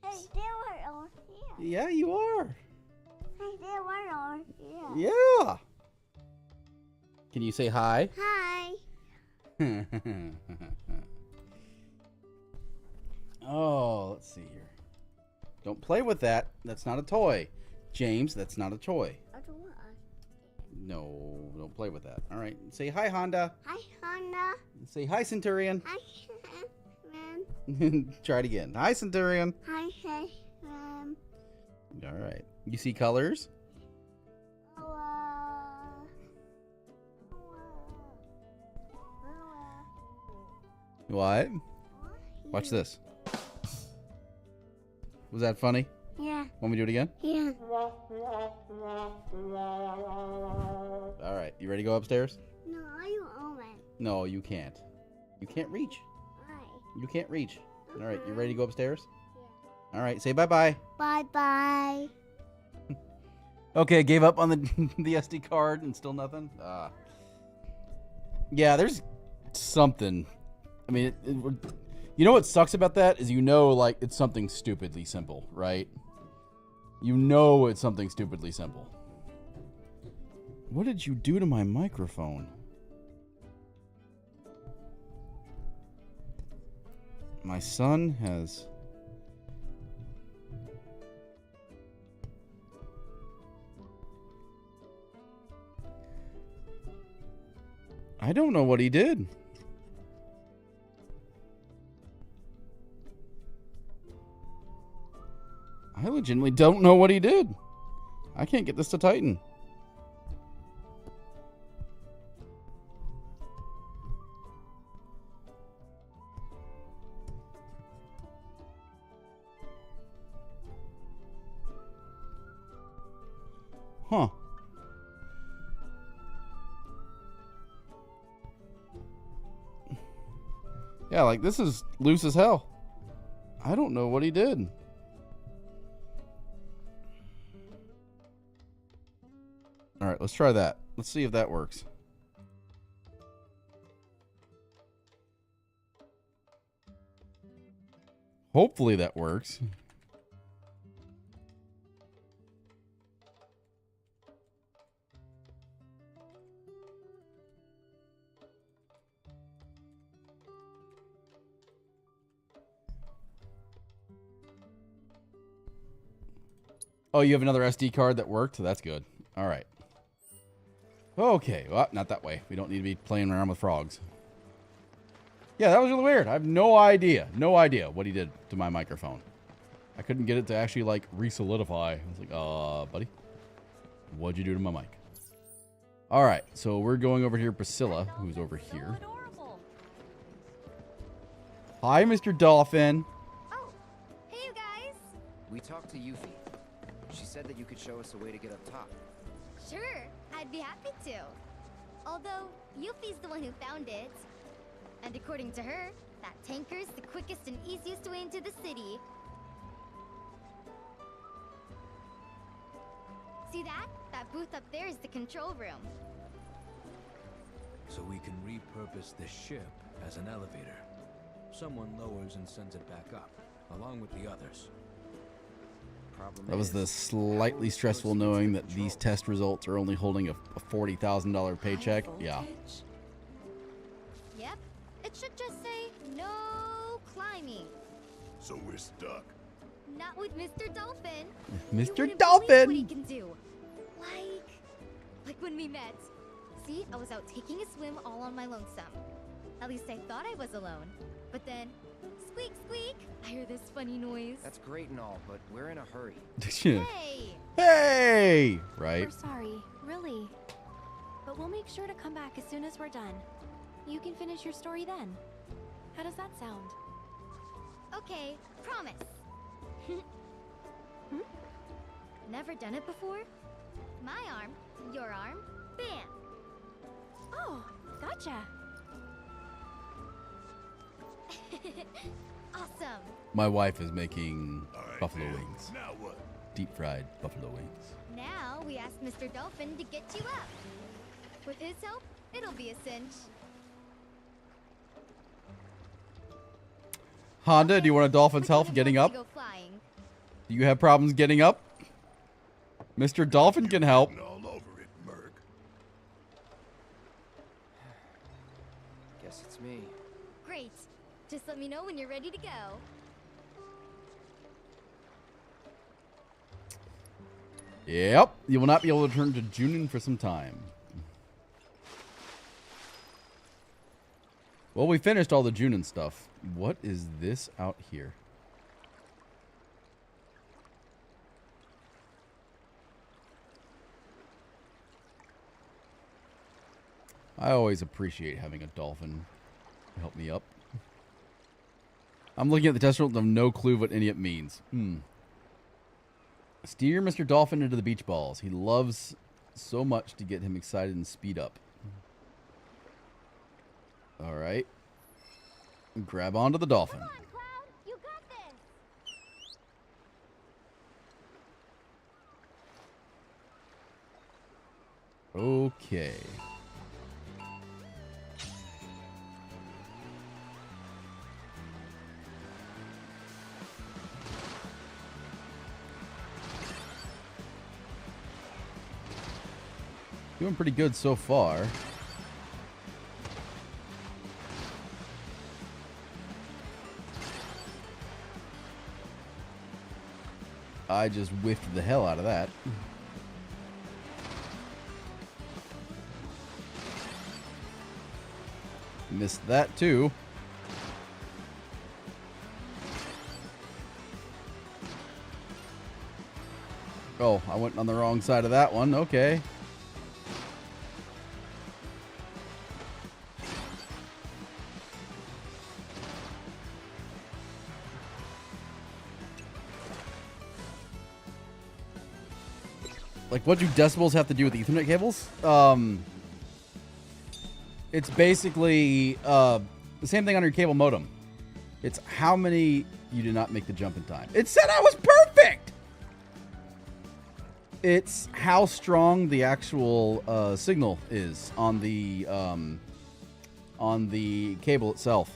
Hey, they were all here. Yeah, you are. Hey, they were all here. Yeah. Can you say hi? Hi. Oh, let's see here. Don't play with that. That's not a toy. James, that's not a toy. No, don't play with that. All right. Say hi, Honda. Hi, Honda. Say hi, Centurion. Hi, man. Try it again. Hi, Centurion. Hi, All right. You see colors? What? Watch this. Was that funny? Yeah. Want me to do it again? Yeah. All right. You ready to go upstairs? No, you own it. No, you can't. You can't reach. Why? You can't reach. All right. You ready to go upstairs? Yeah. All right. Say bye-bye. Bye-bye. Okay. Gave up on the the SD card and still nothing? Yeah, there's something. I mean, you know what sucks about that is like it's something stupidly simple, right? You know it's something stupidly simple. What did you do to my microphone? My son has... I don't know what he did. I legitimately don't know what he did. I can't get this to tighten. Huh. Yeah, like this is loose as hell. I don't know what he did. All right, let's try that. Let's see if that works. Hopefully that works. Oh, you have another SD card that worked? That's good. All right. Okay, well, not that way. We don't need to be playing around with frogs. Yeah, that was really weird. I have no idea what he did to my microphone. I couldn't get it to actually, like, re-solidify. I was like, buddy, what'd you do to my mic? All right, so we're going over here. Priscilla, who's over here. Hi, Mr. Dolphin. Oh, hey, you guys. We talked to Yuffie. She said that you could show us a way to get up top. Sure, I'd be happy to. Although, Yuffie's the one who found it. And according to her, that tanker's the quickest and easiest way into the city. See that? That booth up there is the control room. So we can repurpose this ship as an elevator. Someone lowers and sends it back up, along with the others. That was the slightly stressful knowing that these test results are only holding a $40,000 paycheck. Yeah. Yep. It should just say, no climbing. So we're stuck. Not with Mr. Dolphin. Mr. What Dolphin! he can do. Like when we met. See, I was out taking a swim all on my lonesome. At least I thought I was alone. But then, squeak, squeak, I hear this funny noise. That's great and all, but we're in a hurry. Hey! Hey! Right. We're sorry, really. But we'll make sure to come back as soon as we're done. You can finish your story then. How does that sound? Okay, promise. Never done it before? My arm, your arm, bam! Oh, gotcha. Awesome. My wife is making Alright, buffalo man. wings. Now what? Deep fried buffalo wings. Now we ask Mr. Dolphin to get you up. With his help, it'll be a cinch. Honda, do you want a dolphin's help getting up? Go flying. Do you have problems getting up? Mr. Dolphin can help. All over it, Merc. Guess it's me. Great. Just let me know when you're ready to go. Yep. You will not be able to return to Junon for some time. Well, we finished all the Junon stuff. What is this out here? I always appreciate having a dolphin help me up. I'm looking at the test results and have no clue what any of it means. Steer Mr. Dolphin into the beach balls. He loves so much to get him excited and speed up. All right. Grab onto the dolphin. Come on, Cloud. You got this. Okay. Doing pretty good so far. I just whiffed the hell out of that. Missed that too. Oh, I went on the wrong side of that one. Okay. Like, what do decibels have to do with Ethernet cables? It's basically the same thing on your cable modem. It's how many you did not make the jump in time. It said I was perfect! It's how strong the actual signal is on the cable itself.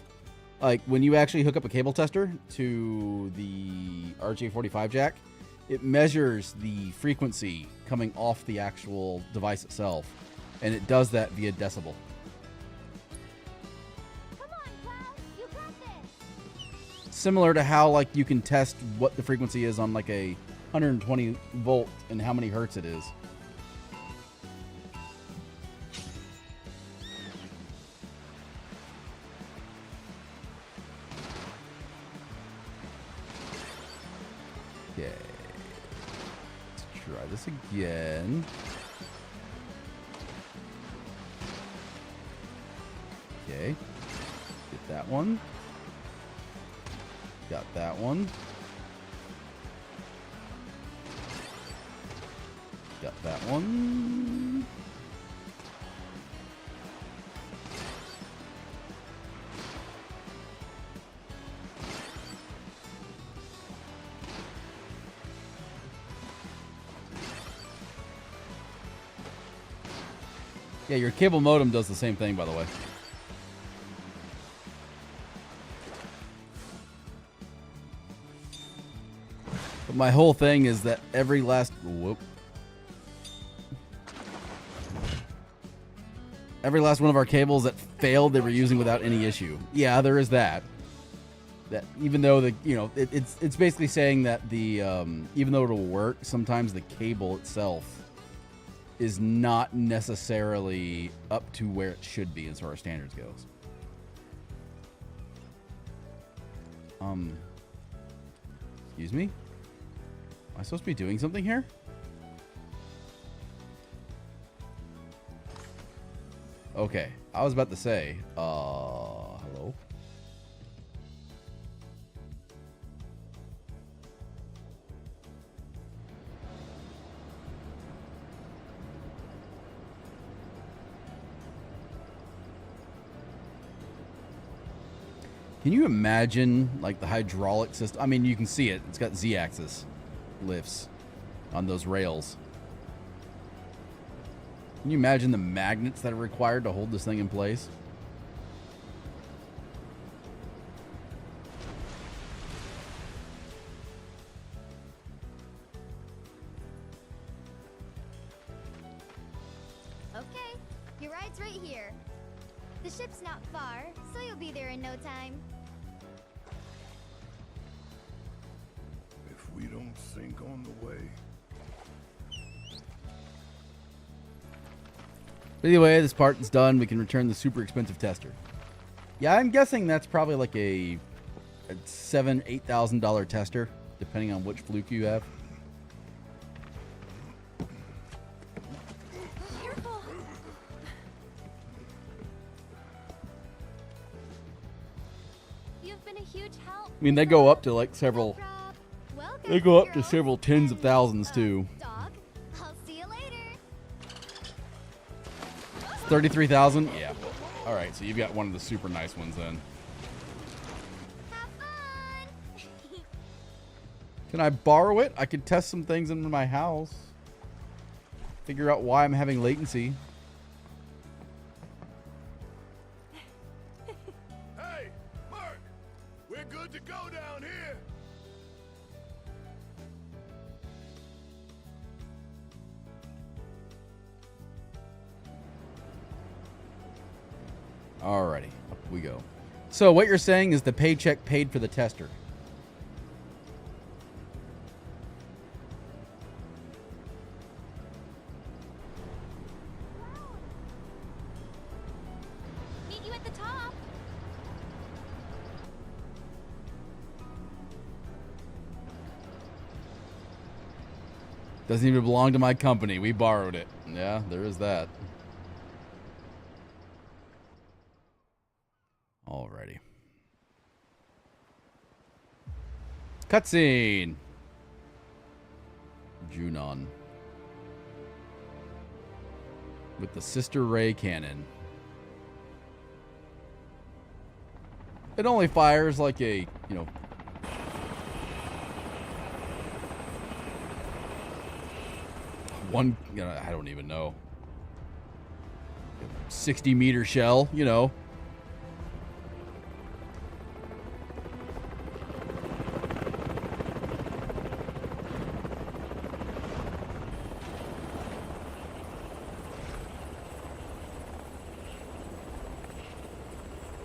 Like, when you actually hook up a cable tester to the RJ45 jack, it measures the frequency coming off the actual device itself, and it does that via decibel. Come on, Cloud. You got this. Similar to how, like, you can test what the frequency is on, like, a 120 volt and how many hertz it is. Okay. Let's try this again. Okay. Get that one. Got that one. Got that one. Yeah, your cable modem does the same thing, by the way. But my whole thing is that every last... Whoop. Every last one of our cables that failed, they were using without any issue. Yeah, there is that. that even though it's basically saying that the even though it'll work, sometimes the cable itself is not necessarily up to where it should be as far as standards goes. Excuse me? Am I supposed to be doing something here? Okay, I was about to say, hello? Can you imagine, like, the hydraulic system? I mean, you can see it. It's got Z-axis lifts on those rails. Can you imagine the magnets that are required to hold this thing in place? Okay, your ride's right here. The ship's not far, so you'll be there in no time. If we don't sink on the way. Anyway, this part is done. We can return the super expensive tester. Yeah, I'm guessing that's probably like a $7,000-8,000 tester, depending on which fluke you have. You've been a huge help. I mean, they go up to like several. They go up to several tens of thousands too. Dog, I'll see you later. 33,000? Yeah. All right, so you've got one of the super nice ones then. Can I borrow it? I could test some things in my house. Figure out why I'm having latency. Hey, Mark! We're good to go down here! Alrighty, up we go. So what you're saying is the paycheck paid for the tester. Meet you at the top. Doesn't even belong to my company. We borrowed it. Yeah, there is that. Alrighty. Cutscene. Junon. With the sister ray cannon. It only fires like a, I don't even know. 60-meter shell,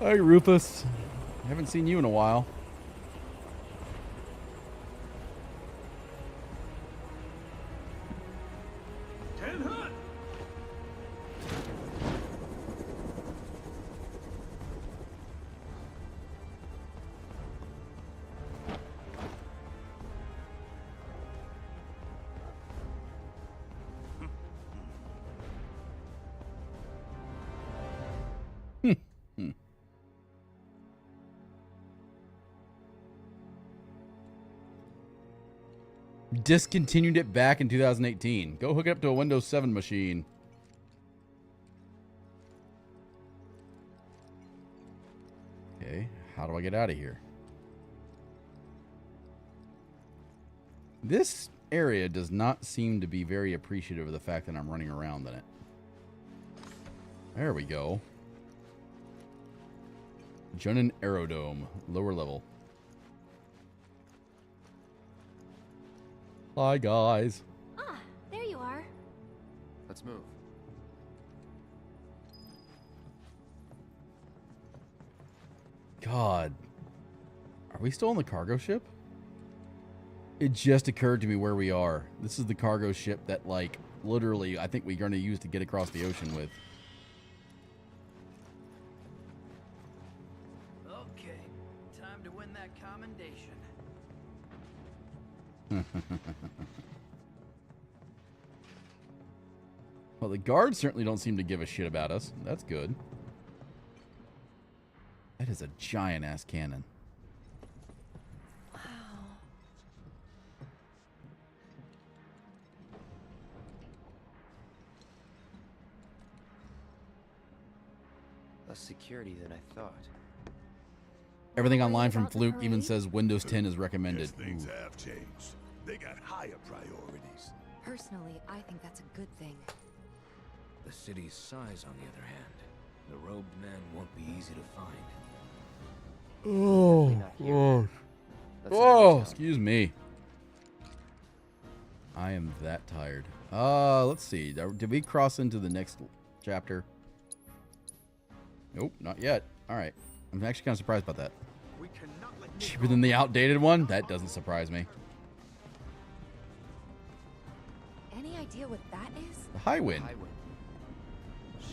Hi, Rufus. Haven't seen you in a while. Discontinued it back in 2018. Go hook it up to a Windows 7 machine. Okay, how do I get out of here? This area does not seem to be very appreciative of the fact that I'm running around in it. There we go. Junon Aerodome, lower level. Hi, guys. Ah, there you are. Let's move. God. Are we still on the cargo ship? It just occurred to me where we are. This is the cargo ship that, like, literally, I think we're going to use to get across the ocean with. Okay, time to win that commendation. Well, the guards certainly don't seem to give a shit about us. That's good. That is a giant-ass cannon. Less security than I thought. Everything online from Fluke even says Windows 10 is recommended. Yes, things Ooh. have changed. They got higher priorities. Personally, I think that's a good thing. The city's size, on the other hand, the robed men won't be easy to find. Oh, excuse me. I am that tired. Let's see. Did we cross into the next chapter? Nope, not yet. All right. I'm actually kind of surprised about that. Cheaper than the outdated one? That doesn't surprise me. Any idea what that is? The High Wind.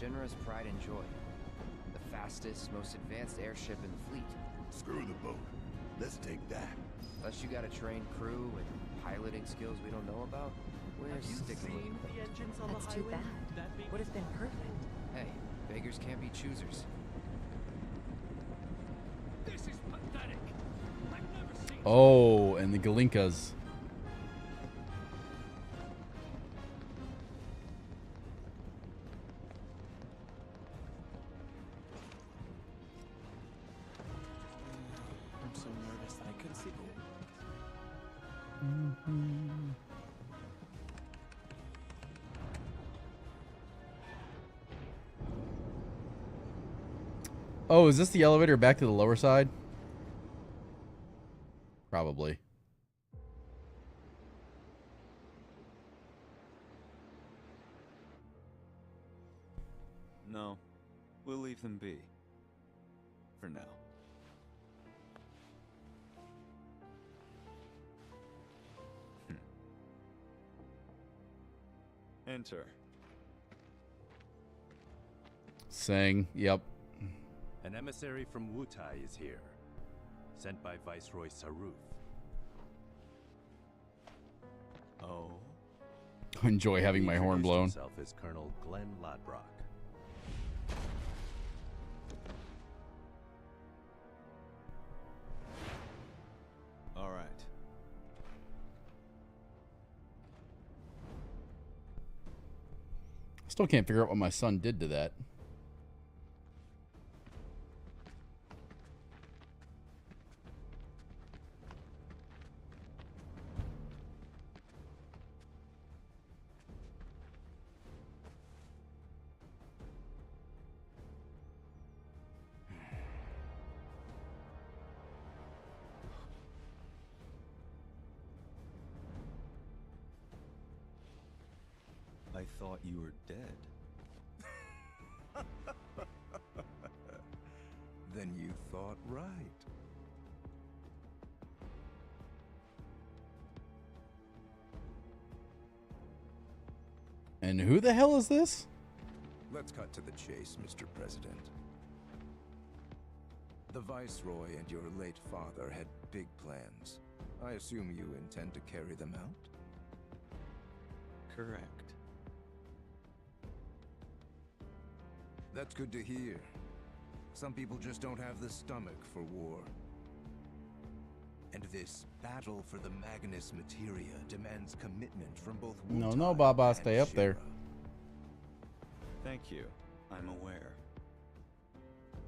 Shinra's pride and joy. The fastest, most advanced airship in the fleet. Screw the boat. Let's take that. Unless you got a trained crew and piloting skills we don't know about, we're sticking with the boat. That's too bad. Would have been perfect. Hey, beggars can't be choosers. This is pathetic. I've never seen. Oh, and the Galinkas. I'm so nervous that I couldn't see. Oh, is this the elevator back to the lower side? Probably. No, we'll leave them be. For now. Enter. Saying, yep. An emissary from Wutai is here, sent by Viceroy Saruf. Oh. I enjoy having my horn blown. Himself is Colonel Glenn Ladbrock. All right. Still can't figure out what my son did to that. I thought you were dead. Then you thought right. And who the hell is this? Let's cut to the chase, Mr. President. The Viceroy and your late father had big plans. I assume you intend to carry them out? Correct. That's good to hear. Some people just don't have the stomach for war. And this battle for the Magnus Materia demands commitment from both No, Wutai no, Baba, and stay up there. Thank you. I'm aware.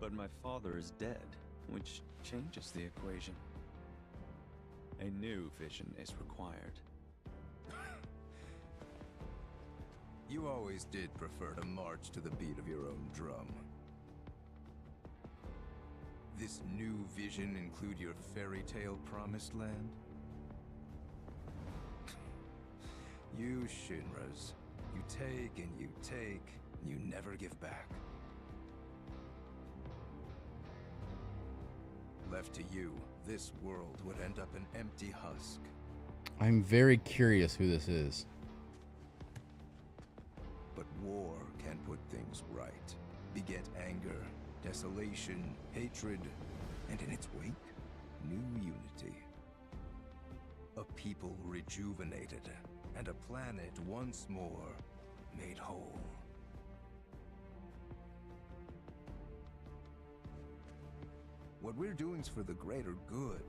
But my father is dead, which changes the equation. A new vision is required. You always did prefer to march to the beat of your own drum. This new vision include your fairy tale promised land? You Shinras, you take and you take, and you never give back. Left to you, this world would end up an empty husk. I'm very curious who this is. But war can put things right. Beget anger, desolation, hatred, and in its wake, new unity. A people rejuvenated, and a planet once more made whole. What we're doing's for the greater good.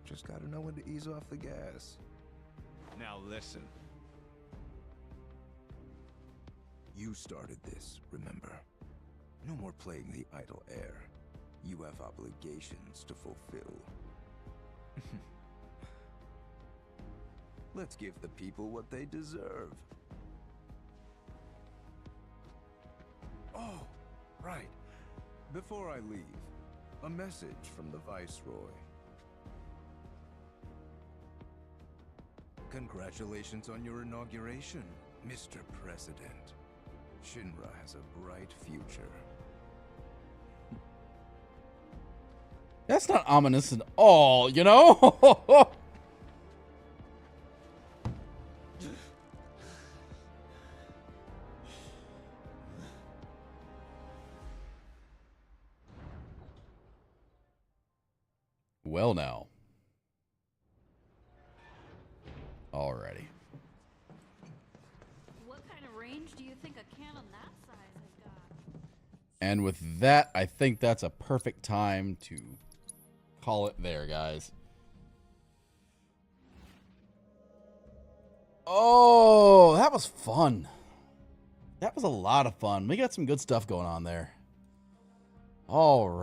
Just gotta know when to ease off the gas. Now listen. You started this, remember? No more playing the idle heir. You have obligations to fulfill. Let's give the people what they deserve. Oh, right. Before I leave, a message from the Viceroy. Congratulations on your inauguration, Mr. President. Shinra has a bright future. That's not ominous at all, you know? Well, now. Alrighty. What kind of range do you think a cannon that size has got? And with that, I think that's a perfect time to call it there, guys. Oh, that was fun. That was a lot of fun. We got some good stuff going on there. All right.